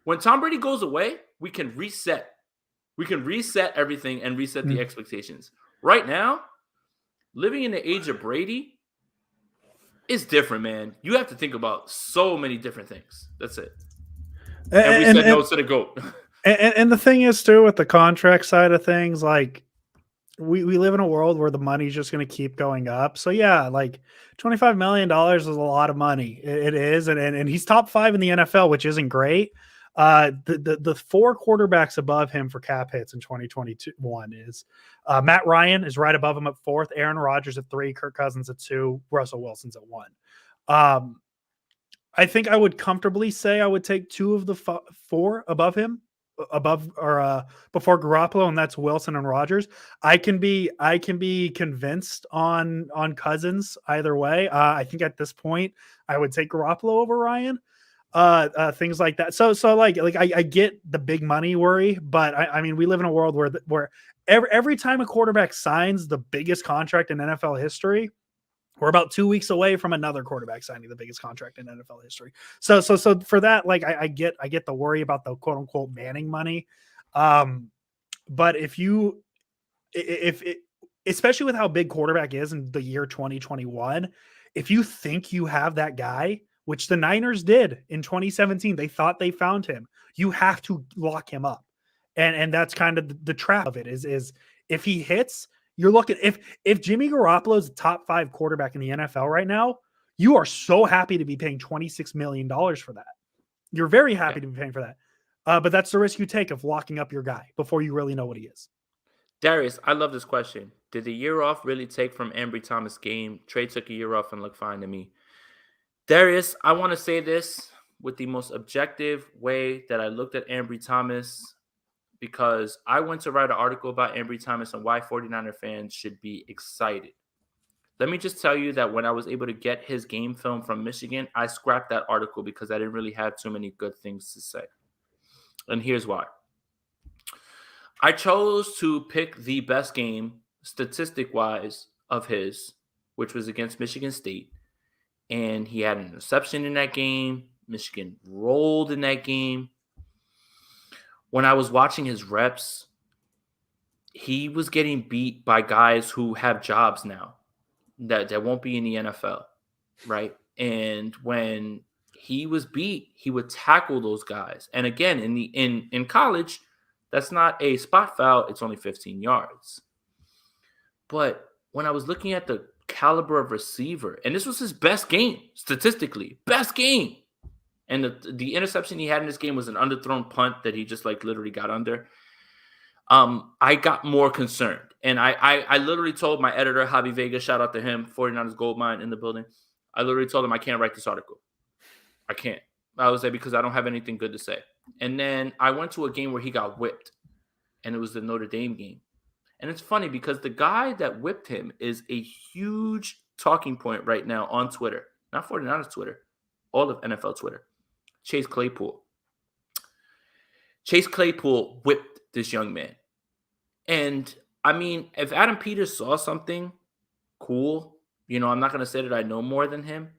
When Tom Brady goes away, we can reset. We can reset everything and reset the expectations. Right now, living in the age of Brady is different, man. You have to think about so many different things. That's it. And we said no to the GOAT. And the thing is, too, with the contract side of things, like, we live in a world where the money's just going to keep going up. So, yeah, like, $25 million is a lot of money. It is. And he's top 5 in the NFL, which isn't great. The 4 quarterbacks above him for cap hits in 2021 is Matt Ryan is right above him at 4th, Aaron Rodgers at 3, Kirk Cousins at 2, Russell Wilson's at 1. I think I would comfortably say I would take 2 of the 4 above him, before Garoppolo, and that's Wilson and Rodgers. I can be convinced on Cousins either way. I think at this point I would take Garoppolo over Ryan. Things like that. So like I get the big money worry, but I mean, we live in a world where every time a quarterback signs the biggest contract in NFL history, we're about 2 weeks away from another quarterback signing the biggest contract in NFL history. So for that, like I get the worry about the quote unquote Manning money. But especially with how big quarterback is in the year 2021, if you think you have that guy, which the Niners did in 2017, they thought they found him, you have to lock him up. And that's kind of the trap of it is if he hits, you're looking, if Jimmy Garoppolo is the top 5 quarterback in the NFL right now, you are so happy to be paying $26 million for that. You're very happy to be paying for that. But that's the risk you take of locking up your guy before you really know what he is. Darius, I love this question. Did the year off really take from Ambry Thomas' game? Trey took a year off and looked fine to me. Darius, I want to say this with the most objective way that I looked at Ambry Thomas, because I went to write an article about Ambry Thomas and why 49er fans should be excited. Let me just tell you that when I was able to get his game film from Michigan, I scrapped that article because I didn't really have too many good things to say. And here's why. I chose to pick the best game, statistic-wise, of his, which was against Michigan State. And he had an interception in that game. Michigan rolled in that game. When I was watching his reps, he was getting beat by guys who have jobs now that won't be in the NFL, right? And when he was beat, he would tackle those guys. And again, in college, that's not a spot foul. It's only 15 yards. But when I was looking at the caliber of receiver, and this was his best game, statistically, best game. And the interception he had in this game was an underthrown punt that he just like literally got under. I got more concerned. And I literally told my editor, Javi Vega, shout out to him, 49ers Goldmine in the building. I literally told him I can't write this article. I can't. I was there because I don't have anything good to say. And then I went to a game where he got whipped. and it was the Notre Dame game. And it's funny because the guy that whipped him is a huge talking point right now on Twitter. Not 49ers Twitter, all of NFL Twitter. Chase Claypool. Chase Claypool whipped this young man. And, I mean, if Adam Peters saw something cool, I'm not going to say that I know more than him,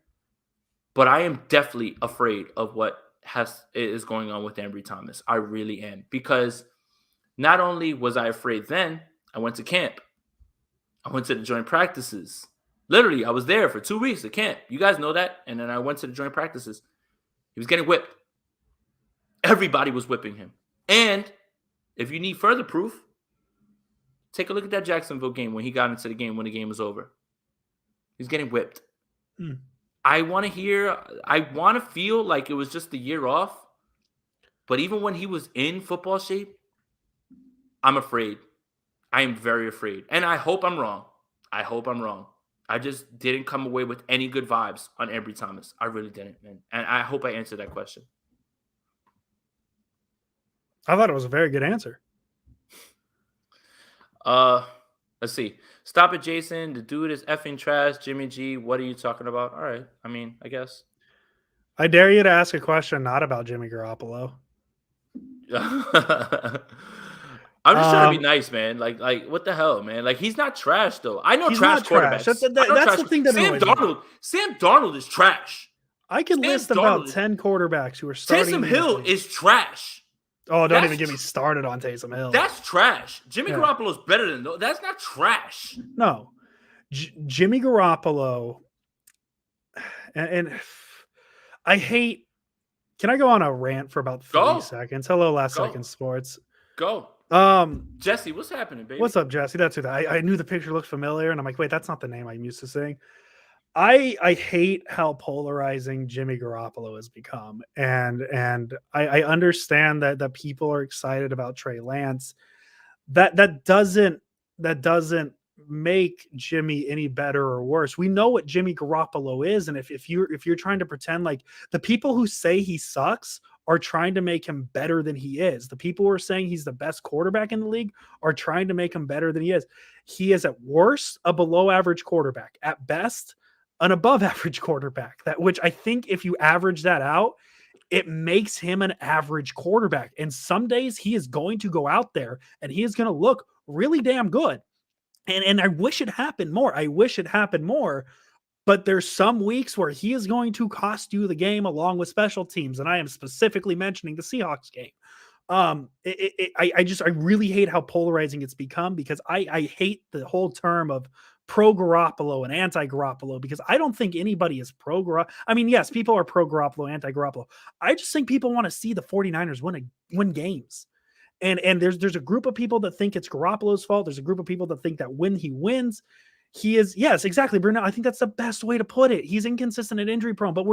but I am definitely afraid of what is going on with Ambry Thomas. I really am. Because not only was I afraid then, I went to camp. I went to the joint practices. Literally, I was there for 2 weeks at camp. You guys know that. And then I went to the joint practices. He was getting whipped. Everybody was whipping him. And if you need further proof, take a look at that Jacksonville game when he got into the game when the game was over. He's getting whipped. I want to feel like it was just a year off. But even when he was in football shape, I'm afraid. I am very afraid. And I hope I'm wrong. I just didn't come away with any good vibes on Ambry Thomas. I really didn't, man. And I hope I answered that question. I thought it was a very good answer. Let's see. Stop it, Jason. The dude is effing trash. Jimmy G, what are you talking about? All right. I mean, I guess. I dare you to ask a question not about Jimmy Garoppolo. I'm just trying to be nice, man. Like, what the hell, man? Like, he's not trash, though. I know trash quarterbacks. That's the thing that Sam Darnold is trash. I can list about 10 quarterbacks who are starting. Taysom Hill is trash. Oh, don't even get me started on Taysom Hill. That's trash. Jimmy Garoppolo's better than those. That's not trash. No. Jimmy Garoppolo, and I hate. Can I go on a rant for about 30 seconds? Hello, Last Second Sports. Go. Jesse, what's happening, baby? What's up, Jesse? That's it. I knew the picture looked familiar, and I'm like, wait, that's not the name I'm used to seeing. I hate how polarizing Jimmy Garoppolo has become, and I understand that the people are excited about Trey Lance. That doesn't make Jimmy any better or worse. We know what Jimmy Garoppolo is, and if you're trying to pretend like the people who say he sucks are trying to make him better than he is. The people who are saying he's the best quarterback in the league are trying to make him better than he is. He is at worst a below average quarterback, at best an above average quarterback, which I think if you average that out, it makes him an average quarterback. And some days he is going to go out there and he is going to look really damn good. And I wish it happened more. But there's some weeks where he is going to cost you the game along with special teams. And I am specifically mentioning the Seahawks game. I really hate how polarizing it's become, because I hate the whole term of pro Garoppolo and anti Garoppolo, because I don't think anybody is pro Garoppolo. I mean, yes, people are pro Garoppolo, anti Garoppolo. I just think people want to see the 49ers win games. And there's a group of people that think it's Garoppolo's fault. There's a group of people that think that when he wins, he is, yes, exactly, Bruno. I think that's the best way to put it. He's inconsistent and injury prone, but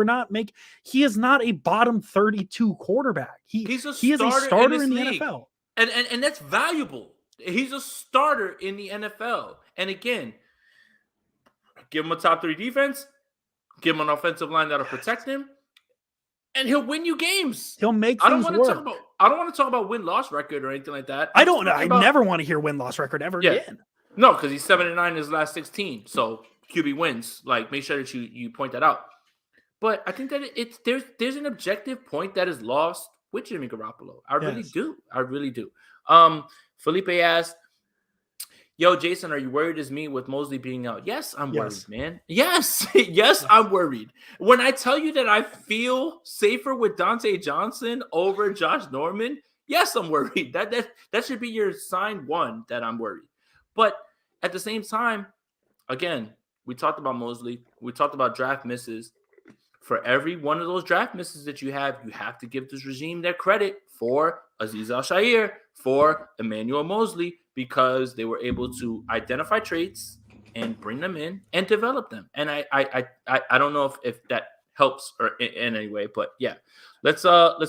he is not a bottom 32 quarterback. He is a starter in the NFL. And that's valuable. He's a starter in the NFL. And again, give him a top 3 defense, give him an offensive line that'll protect him, and he'll win you games. He'll make things work. I don't want to talk about win-loss record or anything like that. I never want to hear win-loss record ever again. No, because he's 7-9 in his last 16. So QB wins. Like, make sure that you point that out. But I think that there's an objective point that is lost with Jimmy Garoppolo. I really do. Felipe asked, yo, Jason, are you worried as me with Mosley being out? Yes, I'm worried, man. Yes, I'm worried. When I tell you that I feel safer with Dante Johnson over Josh Norman, yes, I'm worried. That should be your sign one that I'm worried. But at the same time, again, we talked about Mosley. We talked about draft misses. For every one of those draft misses that you have to give this regime their credit for Azeez Al-Shaair, for Emmanuel Mosley, because they were able to identify traits and bring them in and develop them. And I don't know if that helps or in any way, but yeah, let's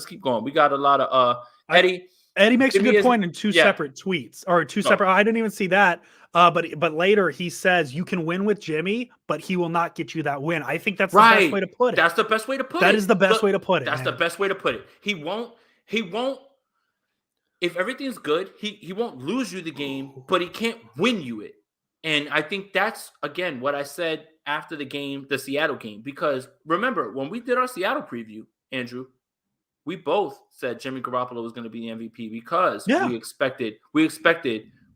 keep going. We got a lot of Eddie makes a good point in two separate tweets or two separate. I didn't even see that. But later he says you can win with Jimmy, but he will not get you that win. I think that's the best way to put it. That's the best way to put it. That is the best way to put it. That's the best way to put it. He won't. if everything's good, he won't lose you the game, but he can't win you it. And I think that's, again, what I said after the game, the Seattle game. Because remember, when we did our Seattle preview, Andrew, we both said Jimmy Garoppolo was going to be the MVP because we expected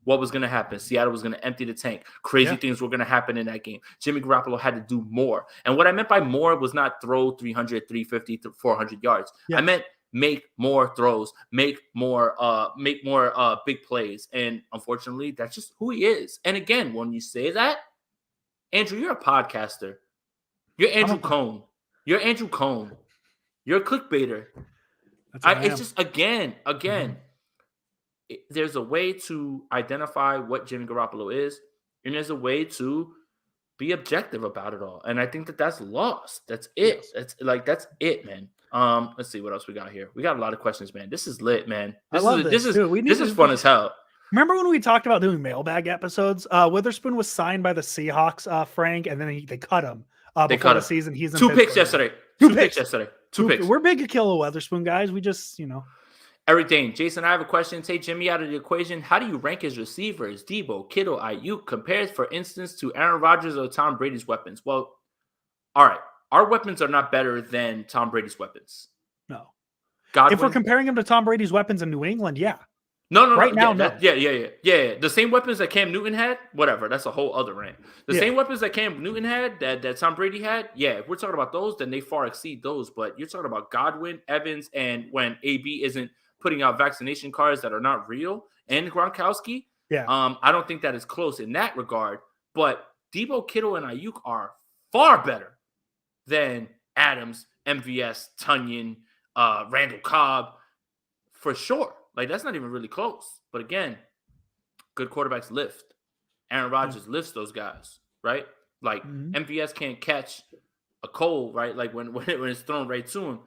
what was going to happen. Seattle was going to empty the tank. Crazy things were going to happen in that game. Jimmy Garoppolo had to do more. And what I meant by more was not throw 300, 350, 400 yards. I meant make more throws, make more big plays. And unfortunately, that's just who he is. And again, when you say that, Andrew, you're a podcaster. You're Andrew Cohn. You're Andrew Cohn. You're a clickbaiter. It's just, again, there's a way to identify what Jimmy Garoppolo is, and there's a way to be objective about it all. And I think that's lost. That's it. That's it, man. Let's see what else we got here. We got a lot of questions, man. This is lit, man. This is fun as hell. Remember when we talked about doing mailbag episodes? Witherspoon was signed by the Seahawks, Frank, and then they cut him before the season. He's in Two picks yesterday. Two picks. We're big at Kilo Witherspoon, guys. We just, Eric Dane, Jason, I have a question. Take Jimmy out of the equation. How do you rank his receivers, Debo, Kittle, Ayuk, compared, for instance, to Aaron Rodgers or Tom Brady's weapons? Well, all right. Our weapons are not better than Tom Brady's weapons. No. Godwin, if we're comparing them to Tom Brady's weapons in New England, yeah. No. Right now, no. The same weapons that Cam Newton had, whatever. That's a whole other rant. The same weapons that Cam Newton had, that Tom Brady had, if we're talking about those, then they far exceed those. But you're talking about Godwin, Evans, and when AB isn't putting out vaccination cards that are not real, and Gronkowski, I don't think that is close in that regard. But Debo, Kittle, and Ayuk are far better than Adams, MVS, Tunyon, Randall Cobb, for sure. Like, that's not even really close. But again, good quarterbacks lift. Aaron Rodgers lifts those guys, right? Like, MVS can't catch a cold, right? Like, when it's thrown right to him.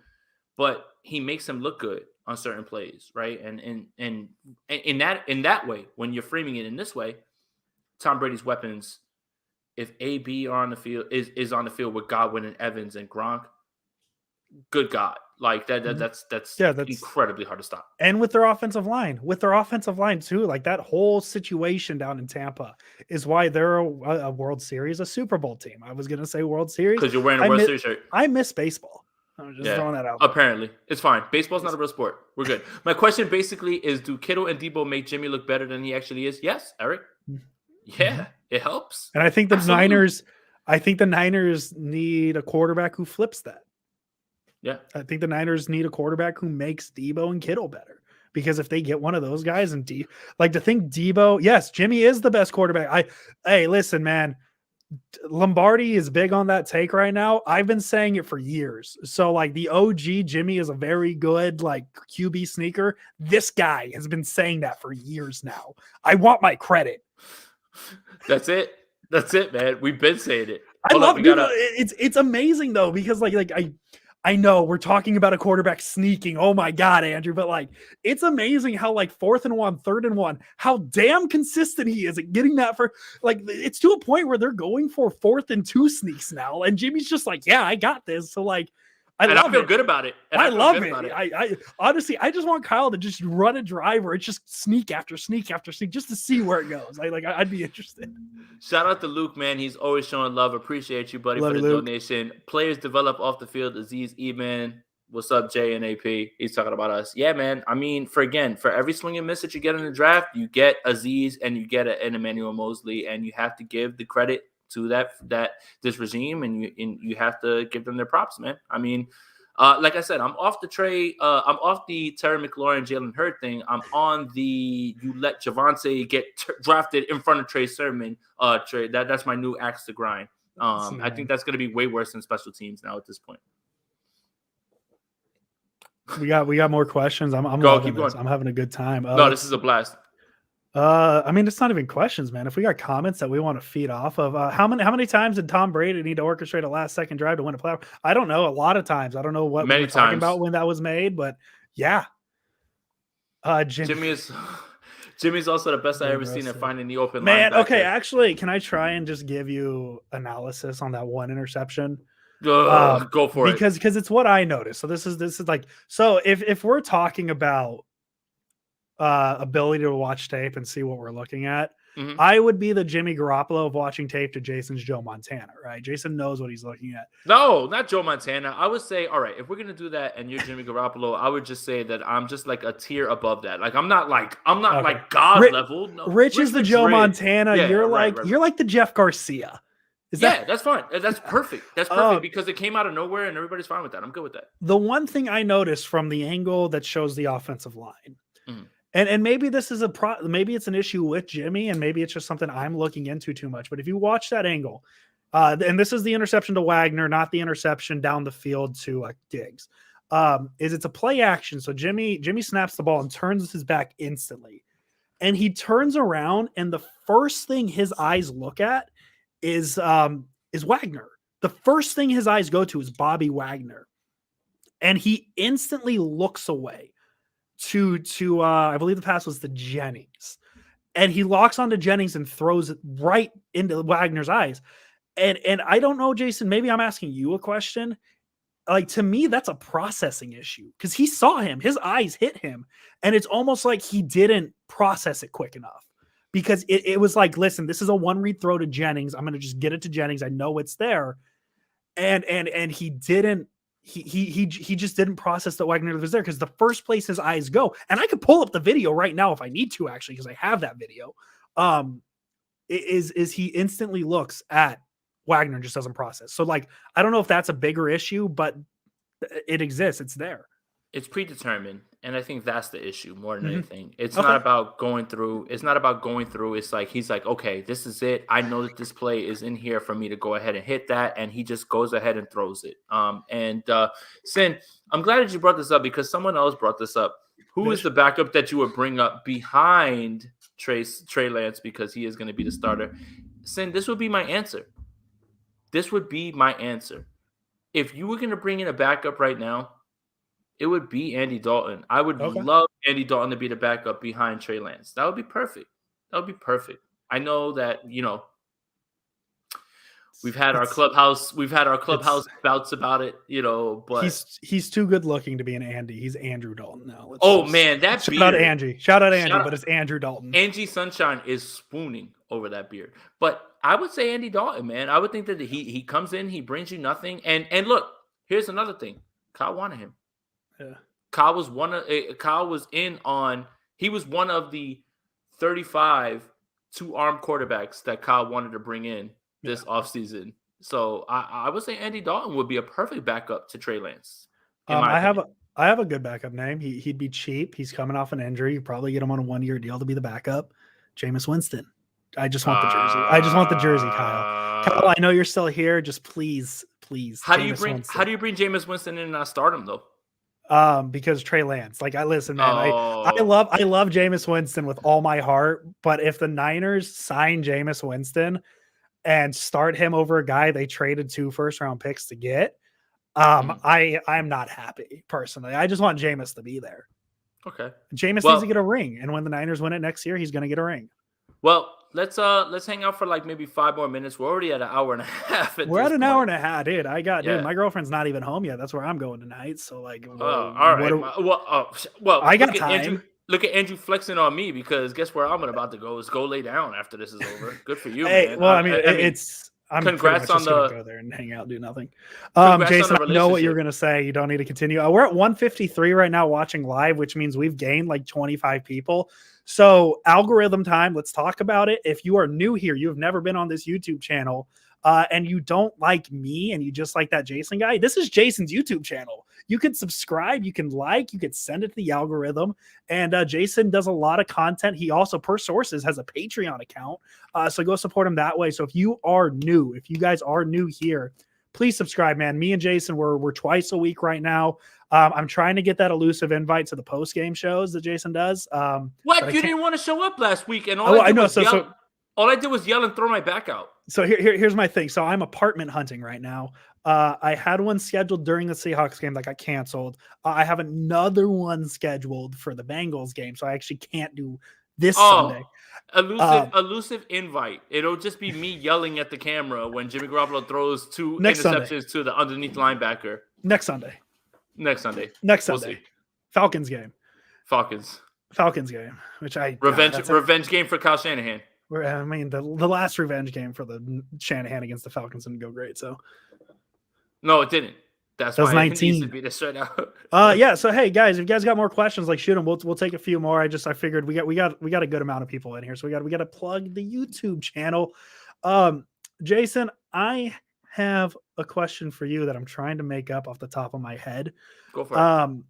But he makes him look good on certain plays, right? And in that way, when you're framing it in this way, Tom Brady's weapons, if AB are on the field, is on the field with Godwin and Evans and Gronk, good God. Like that's incredibly hard to stop. And with their offensive line too, like that whole situation down in Tampa is why they're a World Series, a Super Bowl team. I was going to say World Series because you're wearing a World Series shirt. I miss baseball. I'm just throwing that out. Apparently, it's fine. Baseball's not a real sport. We're good. My question basically is: do Kittle and Debo make Jimmy look better than he actually is? Yes, Eric. Yeah, it helps. And I think the Niners need a quarterback who flips that. Yeah. I think the Niners need a quarterback who makes Debo and Kittle better. Because if they get one of those guys and to think Debo, yes, Jimmy is the best quarterback. Hey, listen, man, Lombardi is big on that take right now. I've been saying it for years. So like the OG Jimmy is a very good like QB sneaker. This guy has been saying that for years now. I want my credit. That's it, man. We've been saying it. It's amazing though, because I know we're talking about a quarterback sneaking. Oh my God, Andrew. But like, it's amazing how like 4th and 1, 3rd and 1, how damn consistent he is at getting that for like, it's to a point where they're going for 4th and 2 sneaks now. And Jimmy's just like, yeah, I got this. So like, I feel good about it. I love it. I honestly, I just want Kyle to just run a drive where it's just sneak after sneak after sneak just to see where it goes. I'd be interested. Shout out to Luke, man. He's always showing love. Appreciate you, buddy, for the donation. Players develop off the field. Aziz Eman. What's up, Jay and AP? He's talking about us. Yeah, man. I mean, for every swing and miss that you get in the draft, you get Aziz and you get an Emmanuel Mosley, and you have to give the credit to this regime, and you have to give them their props, man. I mean, like I said, I'm off the Terry McLaurin, Jalen Hurd thing. I'm on the you let Javonte get drafted in front of Trey Sermon trade. That's my new axe to grind. I think that's going to be way worse than special teams now at this point. We got more questions. I'm loving this. I'm having a good time. No, this is a blast. I mean, it's not even questions, man. If we got comments that we want to feed off of, how many times did Tom Brady need to orchestrate a last-second drive to win a playoff? I don't know. A lot of times. I don't know what we were talking about when that was made, but yeah. Jimmy's also the best I've ever seen at finding the open man. linebacker. Okay, actually, can I try and just give you analysis on that one interception? Go for it. Because it's what I noticed. So this is like, so if we're talking about ability to watch tape and see what we're looking at, Mm-hmm. I would be the Jimmy Garoppolo of watching tape to Jason's Joe Montana, right? Jason knows what he's looking at. No, not Joe Montana. I would say, all right, if we're gonna do that and you're Jimmy Garoppolo, I would just say that I'm just like a tier above that. Like I'm not like God level. No. Rich is the Joe Montana. Yeah, you're like the Jeff Garcia. That's fine. That's perfect. That's perfect because it came out of nowhere and everybody's fine with that. I'm good with that. The one thing I noticed from the angle that shows the offensive line, and maybe this is maybe it's an issue with Jimmy, and maybe it's just something I'm looking into too much. But if you watch that angle, and this is the interception to Wagner, not the interception down the field to Diggs, it's a play action. So Jimmy snaps the ball and turns his back instantly, and he turns around, and the first thing his eyes look at is Wagner. The first thing his eyes go to is Bobby Wagner, and he instantly looks away to I believe the pass was to Jennings, and he locks onto Jennings and throws it right into Wagner's eyes. And I don't know, Jason, maybe I'm asking you a question. Like, to me, that's a processing issue because he saw him, his eyes hit him, and it's almost like he didn't process it quick enough. Because it was like, listen, this is a one read throw to Jennings. I'm going to just get it to Jennings. I know it's there. And he didn't, he just didn't process that Wagner was there because the first place his eyes go, and I could pull up the video right now if I need to, actually, because I have that video, is he instantly looks at Wagner and just doesn't process. So, like, I don't know if that's a bigger issue, but it exists. It's there. It's predetermined, and I think that's the issue more than anything. It's not about going through. It's not about going through. It's like he's like, okay, this is it. I know that this play is in here for me to go ahead and hit that, and he just goes ahead and throws it. Sin, I'm glad that you brought this up because someone else brought this up. Who is the backup that you would bring up behind Trey Lance because he is going to be the starter? Sin, this would be my answer. This would be my answer. If you were going to bring in a backup right now, it would be Andy Dalton. I would love Andy Dalton to be the backup behind Trey Lance. That would be perfect. That would be perfect. I know that, we've had our clubhouse bouts about it, but he's too good looking to be an Andy. He's Andrew Dalton now. That shout out Angie. Shout out Angie, but it's Andrew Dalton. Angie Sunshine is spooning over that beard. But I would say Andy Dalton, man. I would think that he comes in, he brings you nothing. And look, here's another thing. Kyle wanted him. Yeah. Kyle was one of the 35 two-arm quarterbacks that Kyle wanted to bring in this offseason. So I would say Andy Dalton would be a perfect backup to Trey Lance. I have a good backup name. He'd be cheap. He's coming off an injury. You probably get him on a 1-year deal to be the backup. Jameis Winston. I just want the jersey. Kyle. Kyle, I know you're still here. Just please. How do you bring Jameis Winston in and not start him though? Because Trey Lance, like, I love Jameis Winston with all my heart, but if the Niners sign Jameis Winston and start him over a guy they traded 2 first-round picks to get, I'm not happy personally. I just want Jameis to be there. Okay. Jameis needs to get a ring, and when the Niners win it next year, he's going to get a ring. Well, let's hang out for like maybe 5 more minutes. We're already at an hour and a half. We're at an hour and a half, dude. Dude, my girlfriend's not even home yet. That's where I'm going tonight. So, like, all right. Well, I got time. Look at Andrew flexing on me because guess where I'm about to go is go lay down after this is over. Good for you, man. Well, I'm congrats on the go there and hang out, do nothing. Jason, I know what you're gonna say. You don't need to continue. We're at 153 right now watching live, which means we've gained like 25 people. So algorithm time, let's talk about it. If you are new here, you have never been on this YouTube channel, and you don't like me and you just like that Jason guy, this is Jason's YouTube channel. You can subscribe, you can like, you can send it to the algorithm. And Jason does a lot of content. He also, per sources, has a Patreon account. So go support him that way. So if you guys are new here, please subscribe, man. Me and Jason, we're twice a week right now. I'm trying to get that elusive invite to the post game shows that Jason does. What? You didn't want to show up last week, and all I did was yell and throw my back out. So here's my thing. So I'm apartment hunting right now. I had one scheduled during the Seahawks game that got canceled. I have another one scheduled for the Bengals game, so I actually can't do this Sunday. Elusive invite. It'll just be me yelling at the camera when Jimmy Garoppolo throws 2 interceptions to the underneath linebacker. Next Sunday. We'll see. Falcons game. Falcons. Falcons game, which revenge game for Kyle Shanahan. I mean, the last revenge game for the Shanahan against the Falcons didn't go great. So no, it didn't. That's that was why 19. it needs to be this right now. Yeah. So hey, guys, if you guys got more questions, like shoot them. We'll take a few more. I figured we got a good amount of people in here, so we got to plug the YouTube channel. Jason, I have a question for you that I'm trying to make up off the top of my head. Go for it.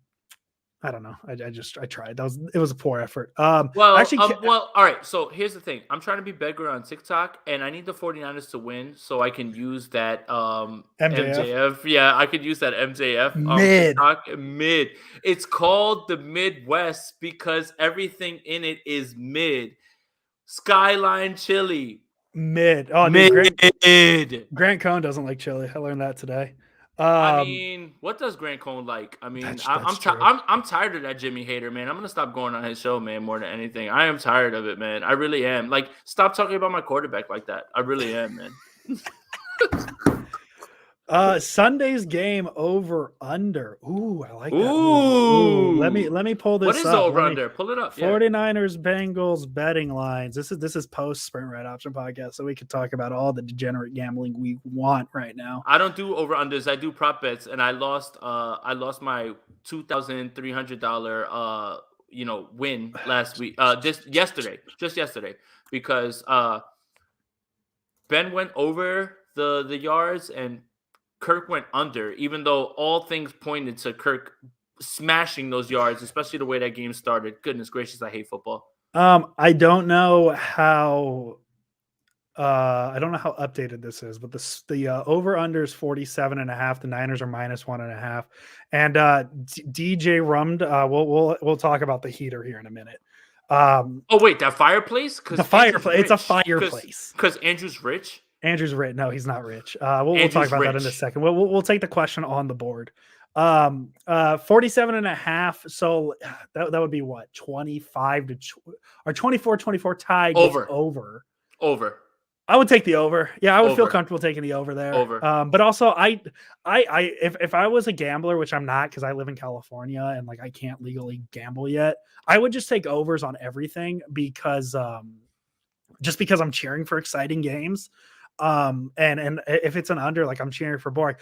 I don't know. I tried. It was a poor effort. All right. So here's the thing. I'm trying to be bigger on TikTok, and I need the 49ers to win so I can use that MJF. Yeah, I could use that MJF mid. It's called the Midwest because everything in it is mid. Skyline chili. Mid. Oh, mid. Grant Cohn doesn't like chili. I learned that today. I mean, what does Grant Cohn like? I mean, I'm tired of that Jimmy hater, man. I'm gonna stop going on his show, man. More than anything, I am tired of it, man. I really am. Like, stop talking about my quarterback like that. I really am, man. Sunday's game over under. Ooh, I like that. Ooh. Let me pull this up. What is the over under? Pull it up. 49ers Bengals betting lines. This is post Sprint Red Option podcast, so we could talk about all the degenerate gambling we want right now. I don't do over unders. I do prop bets, and I lost my $2,300 win last week. Just yesterday because Ben went over the yards and Kirk went under, even though all things pointed to Kirk smashing those yards, especially the way that game started. Goodness gracious, I hate football. I don't know how updated this is, but the over under is 47.5. The Niners are -1.5. And DJ rummed. We'll talk about the heater here in a minute. Wait, that fireplace? The fireplace. It's a fireplace. Because Andrew's rich. Andrew's rich. No, he's not rich. We'll talk about that in a second. We'll take the question on the board. 47.5. So that would be what, 25 or 24 tied over. I would take the over. Yeah, I would feel comfortable taking the over there. But also if I was a gambler, which I'm not because I live in California and like I can't legally gamble yet, I would just take overs on everything because just because I'm cheering for exciting games. And if it's an under, like I'm cheering for boring.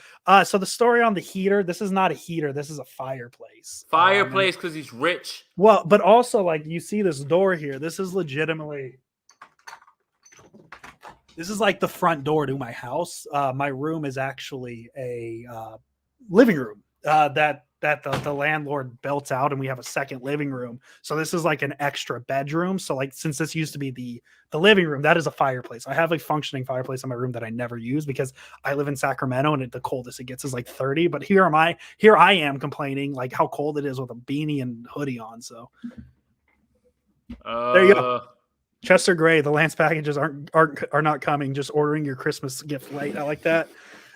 So the story on the heater, this is not a heater, this is a fireplace. Because he's rich. Well, but also like you see this door here. This is legitimately. This is like the front door to my house. My room is actually a living room that the landlord built out, and we have a second living room. So this is like an extra bedroom. So like since this used to be the living room, that is a fireplace. I have a functioning fireplace in my room that I never use because I live in Sacramento and the coldest it gets is like 30. But here I am complaining like how cold it is with a beanie and hoodie on. So there you go. Chester Gray, the Lance packages are not coming. Just ordering your Christmas gift late. I like that.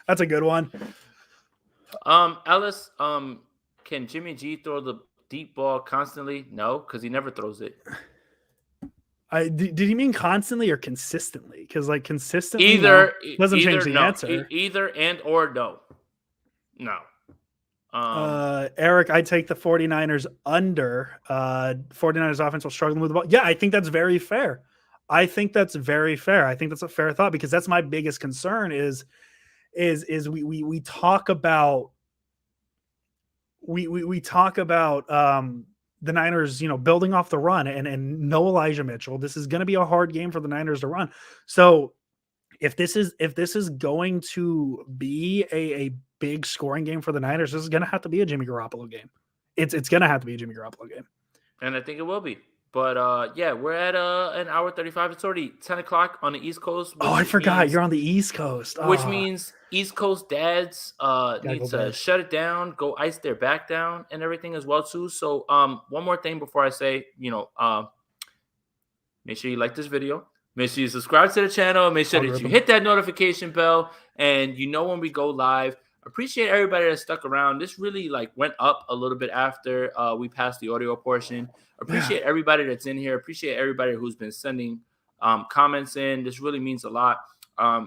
That's a good one. Ellis, can Jimmy G throw the deep ball constantly? No, because he never throws it. Did he mean constantly or consistently? Because like consistently doesn't change the answer. Either and or no. No. Eric, I take the 49ers under. 49ers offense will struggle with the ball. Yeah, I think that's very fair. I think that's a fair thought because that's my biggest concern is we talk about the Niners, building off the run and no Elijah Mitchell. This is going to be a hard game for the Niners to run. So if this is going to be a big scoring game for the Niners, this is going to have to be a Jimmy Garoppolo game. It's going to have to be a Jimmy Garoppolo game. And I think it will be. But yeah, we're at an hour 35. It's already 10 o'clock on the East Coast. Oh, I forgot you're on the East Coast. Which means East Coast dads need to shut it down, go ice their back down and everything as well too. So one more thing before I say, make sure you like this video. Make sure you subscribe to the channel. Make sure that you hit that notification bell and when we go live. Appreciate everybody that stuck around. This really went up a little bit after we passed the audio portion. Appreciate everybody that's in here. Appreciate everybody who's been sending comments in. This really means a lot. I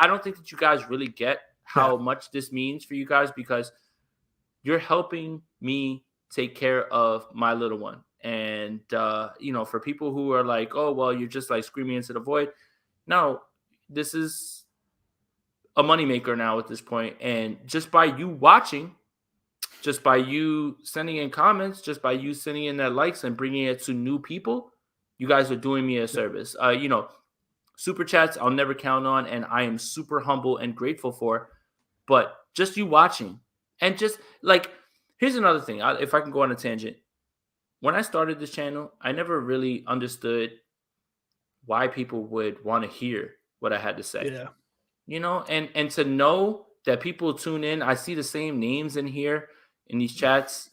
don't think that you guys really get how much this means for you guys because you're helping me take care of my little one. And for people who are like, oh well, you're just like screaming into the void. No, this is a moneymaker now at this point. And just by you watching, just by you sending in comments, just by you sending in that likes and bringing it to new people, you guys are doing me a service. Super chats I'll never count on, and I am super humble and grateful for. But just you watching, and just like, here's another thing. If I can go on a tangent, when I started this channel, I never really understood why people would want to hear what I had to say. Yeah. And to know that people tune in, I see the same names in here in these chats.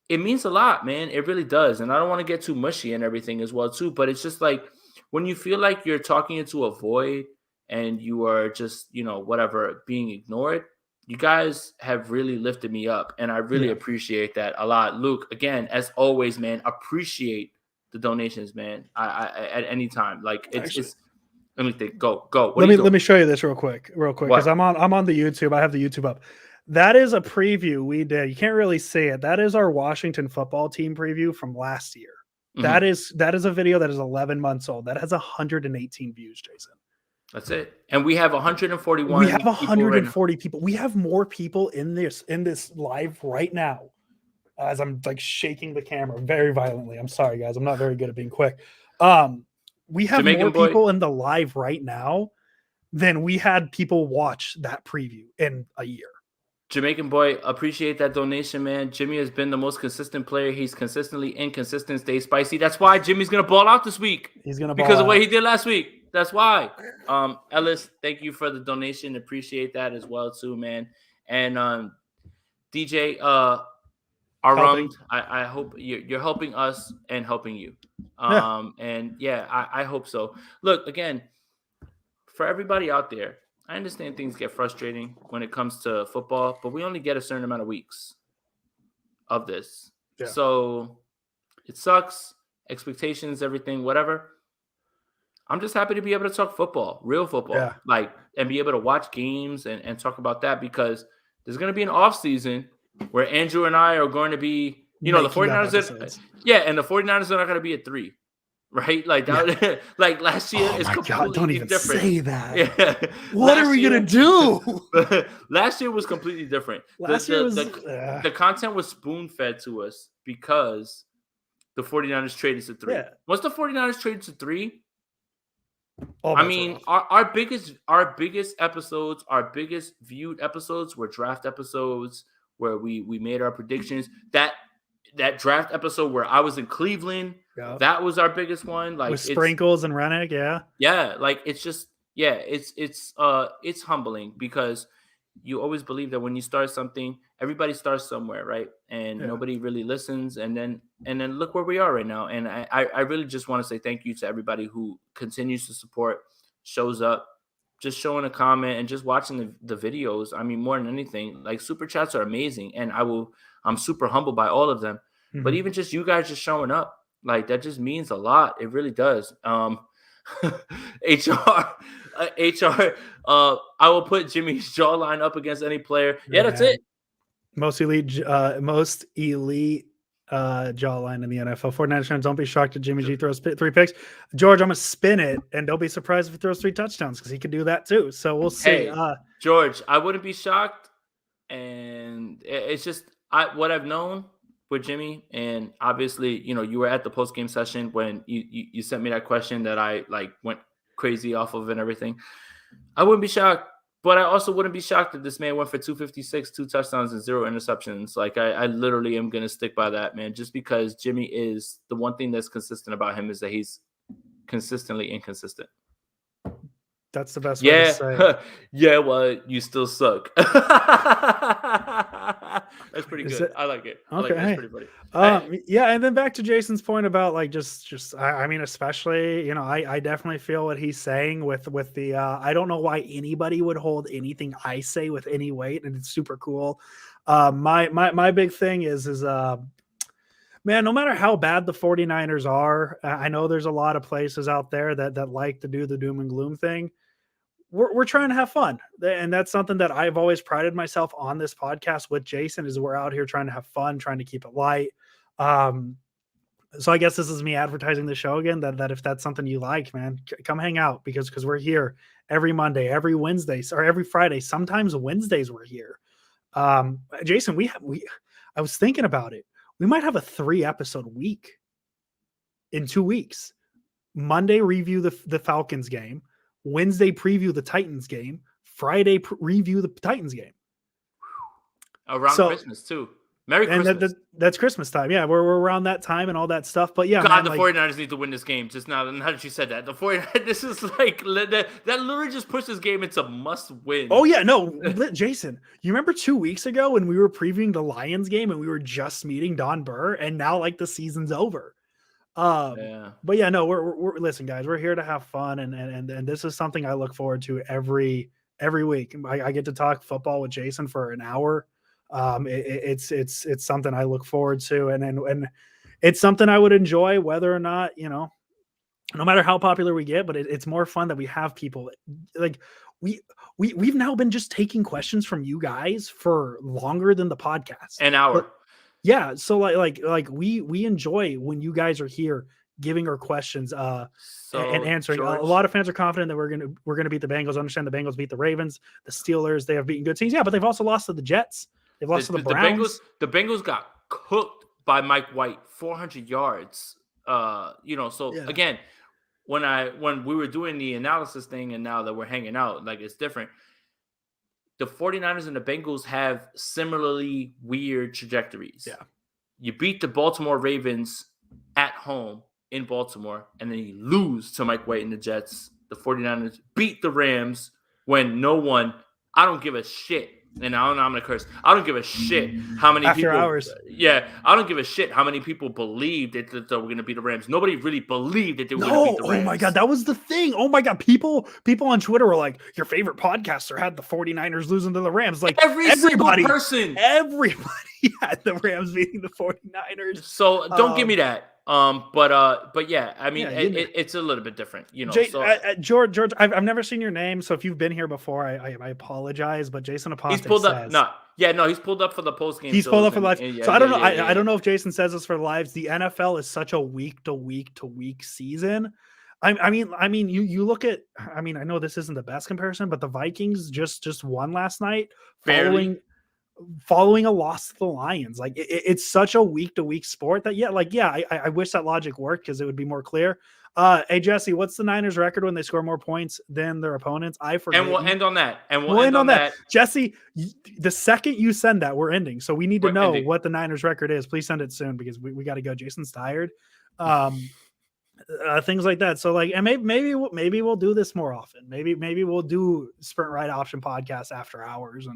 It means a lot, man. It really does. And I don't want to get too mushy and everything as well, too. But it's just like when you feel like you're talking into a void and you are just, whatever, being ignored, you guys have really lifted me up. And I really appreciate that a lot. Luke, again, as always, man, appreciate the donations, man. I at any time. Like it's let me think. Go. Let me show you this real quick, because I'm on the YouTube. I have the YouTube up. That is a preview we did. You can't really see it. That is our Washington football team preview from last year. Mm-hmm. That is a video that is 11 months old. That has 118 views, Jason. That's it. And we have 141. We have 140 people. We have more people in this live right now. As I'm like shaking the camera very violently. I'm sorry, guys. I'm not very good at being quick. We have more people in the live right now than we had people watch that preview in a year. Jamaican boy, appreciate that donation, man. Jimmy has been the most consistent player. He's consistently inconsistent, stay spicy. That's why Jimmy's gonna ball out this week. He's gonna because of what he did last week. That's why. Ellis, thank you for the donation. Appreciate that as well, too, man. And DJ, I hope you're helping us and helping you. And yeah, I hope so. Look, again, for everybody out there, I understand things get frustrating when it comes to football, but we only get a certain amount of weeks of this. Yeah. So it sucks. Expectations, everything, whatever. I'm just happy to be able to talk football, real football, and be able to watch games and talk about that, because there's going to be an off season where Andrew and I are going to be, the 49ers. And the 49ers are not going to be at 3. Right, like that, like last year is completely don't even different. Say that. Yeah. What are we gonna do? Last year was completely different. The content was spoon fed to us because the 49ers traded to 3. Yeah. Once the 49ers traded to 3, our biggest episodes, our biggest viewed episodes were draft episodes where we made our predictions. That draft episode where I was in Cleveland, that was our biggest one. Like with Sprinkles and Rennick, like it's just it's humbling, because you always believe that when you start something, everybody starts somewhere, right? And nobody really listens, and then look where we are right now. And I really just want to say thank you to everybody who continues to support, shows up, just showing a comment and just watching the videos. I mean, more than anything, like super chats are amazing, and I'm super humbled by all of them. Mm-hmm. But even just you guys just showing up, like that just means a lot. It really does. HR, I will put Jimmy's jawline up against any player. Yeah, that's it. Most elite jawline in the NFL. 49ers fans, don't be shocked if Jimmy G throws 3 picks. George, I'm going to spin it, and don't be surprised if he throws 3 touchdowns, because he can do that too. So we'll see. Hey, George, I wouldn't be shocked. And it's just what I've known with Jimmy. And obviously, you were at the post-game session when you sent me that question that I went crazy off of and everything. I wouldn't be shocked. But I also wouldn't be shocked if this man went for 256, 2 touchdowns, and 0 interceptions. Like, I literally am going to stick by that, man, just because Jimmy is the one thing that's consistent about him is that he's consistently inconsistent. That's the best way to say it. Yeah, well, you still suck. That's pretty good. I like it. Okay. That's pretty funny. Yeah, and then back to Jason's point about especially, I definitely feel what he's saying with the I don't know why anybody would hold anything I say with any weight, and it's super cool. My big thing is man, no matter how bad the 49ers are, I know there's a lot of places out there that like to do the doom and gloom thing. We're trying to have fun. And that's something that I've always prided myself on this podcast with Jason, is we're out here trying to have fun, trying to keep it light. So I guess this is me advertising the show again. That if that's something you like, man, come hang out because we're here every Monday, every Wednesday, or every Friday. Sometimes Wednesdays we're here. Jason, I was thinking about it. We might have a 3-episode week in 2 weeks. Monday review the Falcons game, Wednesday preview the Titans game, Friday review the Titans game. Around Christmas too. Merry Christmas. That's Christmas time. Yeah, we're around that time and all that stuff. But yeah, God, man, the 49ers need to win this game. Just now that you said that. The 49ers, this is like, that literally just pushed this game into must win. Oh, yeah. No, Jason, you remember 2 weeks ago when we were previewing the Lions game and we were just meeting Don Burr and now like the season's over. Yeah. But yeah, no, we're listen, guys, we're here to have fun. And this is something I look forward to every week. I get to talk football with Jason for an hour. It's something I look forward to, and it's something I would enjoy whether or not, no matter how popular we get, but it's more fun that we have people like we've now been just taking questions from you guys for longer than the podcast. An hour. But, yeah. So like we enjoy when you guys are here giving our questions and answering. George, a lot of fans are confident that we're gonna beat the Bengals. Understand the Bengals beat the Ravens, the Steelers. They have beaten good teams. Yeah, but they've also lost to the Jets. They've lost to the Browns. The Bengals got cooked by Mike White, 400 yards. Again, when we were doing the analysis thing and now that we're hanging out, like it's different. The 49ers and the Bengals have similarly weird trajectories. Yeah. You beat the Baltimore Ravens at home in Baltimore, and then you lose to Mike White and the Jets. The 49ers beat the Rams when I don't give a shit. And I'm going to curse. I don't give a shit how many After people. hours. Yeah, I don't give a shit how many people believed that they were going to beat the Rams. Nobody really believed that they were going to beat the Rams. Oh my God, that was the thing. Oh my God, people on Twitter were like, your favorite podcaster had the 49ers losing to the Rams. Like everybody had the Rams beating the 49ers. So don't give me that. But yeah, I mean, it's a little bit different, George, I've never seen your name, so if you've been here before, I apologize. But Jason Apostate he's pulled up. He's pulled up for the post game. He's pulled up for live. So I don't know. I don't know if Jason says this for lives. The NFL is such a week to week season. I mean, you look at. I mean, I know this isn't the best comparison, but the Vikings just won last night, following a loss to the Lions. Like it's such a week to week sport that I wish that logic worked because it would be more clear. Hey Jesse, what's the Niners record when they score more points than their opponents? I forget. And we'll end on that. And we'll end on that. Jesse, the second you send that, we're ending. So we need to know what the Niners record is. Please send it soon because we got to go. Jason's tired. Things like that. So like, and maybe we'll do this more often. Maybe we'll do Sprint Right Option podcast after hours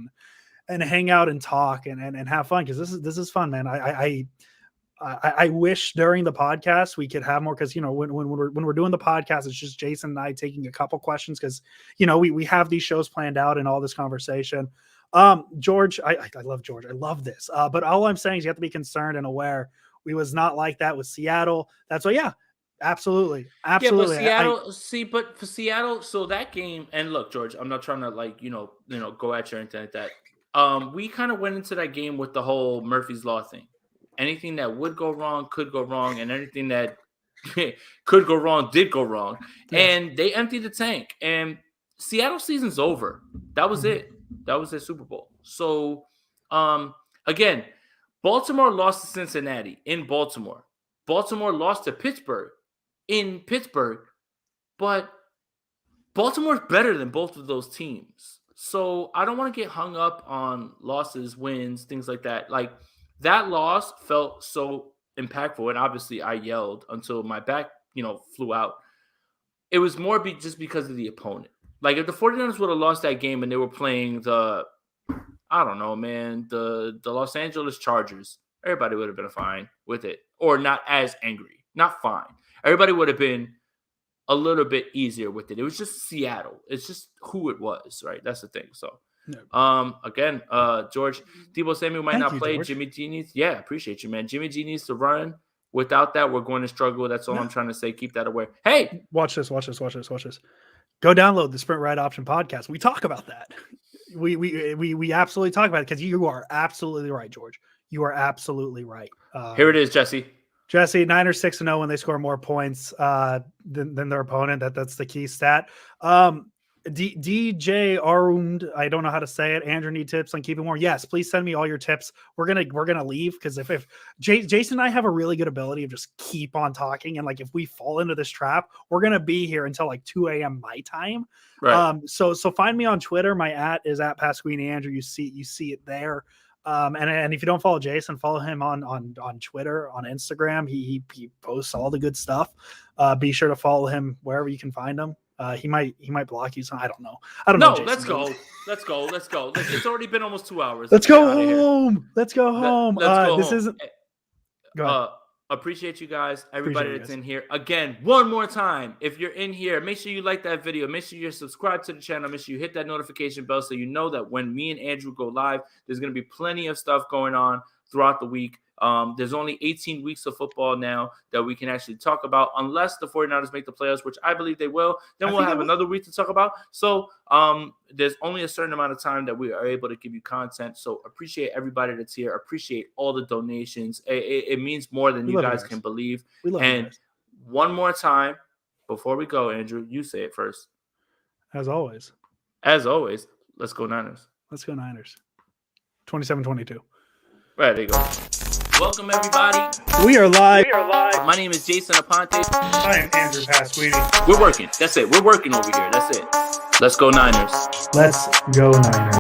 and hang out and talk and have fun because this is fun, man. I wish during the podcast we could have more because when we're doing the podcast, it's just Jason and I taking a couple questions because we have these shows planned out and all this conversation. George, I love George. I love this. But all I'm saying is you have to be concerned and aware. We was not like that with Seattle. That's why, yeah. Absolutely. Yeah, but Seattle, for Seattle, so that game, and look, George, I'm not trying to go at you or anything like that. We kind of went into that game with the whole Murphy's Law thing. Anything that would go wrong could go wrong, and anything that could go wrong did go wrong. Yes. And they emptied the tank. And Seattle season's over. That was it. That was their Super Bowl. So, again, Baltimore lost to Cincinnati in Baltimore. Baltimore lost to Pittsburgh in Pittsburgh. But Baltimore's better than both of those teams. So I don't want to get hung up on losses, wins, things like that. Like, that loss felt so impactful, and obviously I yelled until my back, flew out. It was more just because of the opponent. Like, if the 49ers would have lost that game and they were playing the Los Angeles Chargers, everybody would have been fine with it, or not as angry. Not fine. Everybody would have been a little bit easier with it. It was just Seattle. It's just who it was, right? That's the thing. So. No. Again, George, Debo Samuel might not play. George. Jimmy G needs. Yeah, appreciate you, man. Jimmy G needs to run. Without that, we're going to struggle. That's all I'm trying to say. Keep that aware. Hey, watch this. Go download the Sprint Right Option podcast. We talk about that. We absolutely talk about it because you are absolutely right, George. You are absolutely right. Here it is, Jesse. Jesse, Niners 6-0 when they score more points than their opponent. That's the key stat. DJ Arund, I don't know how to say it. Andrew, need tips on keeping warm? Yes, please send me all your tips. We're gonna leave because if Jason and I have a really good ability of just keep on talking, and like if we fall into this trap, we're gonna be here until like 2 a.m. my time. Right. So find me on Twitter. My @ is @PasquiniAndrew. You see it there. And if you don't follow Jason, follow him on Twitter, on Instagram. He posts all the good stuff. Be sure to follow him wherever you can find him. He might block you. So I don't know. No, Jason, let's go. It's already been almost 2 hours. Let's go home. Let's go home. This isn't. Go ahead. Appreciate you guys, everybody that's in here. Again, one more time, if you're in here, make sure you like that video. Make sure you're subscribed to the channel. Make sure you hit that notification bell so you know that when me and Andrew go live, there's going to be plenty of stuff going on throughout the week. There's only 18 weeks of football now that we can actually talk about, unless the 49ers make the playoffs, which I believe they will. Then we'll have another week to talk about. So there's only a certain amount of time that we are able to give you content. So appreciate everybody that's here. Appreciate all the donations. It means more than you guys can believe. And one more time, before we go, Andrew, you say it first. As always, let's go Niners. Let's go Niners. 27-22. Right, there you go. Welcome, everybody. We are live. My name is Jason Aponte. I am Andrew Pasquini. We're working. That's it. We're working over here. That's it. Let's go Niners. Let's go Niners.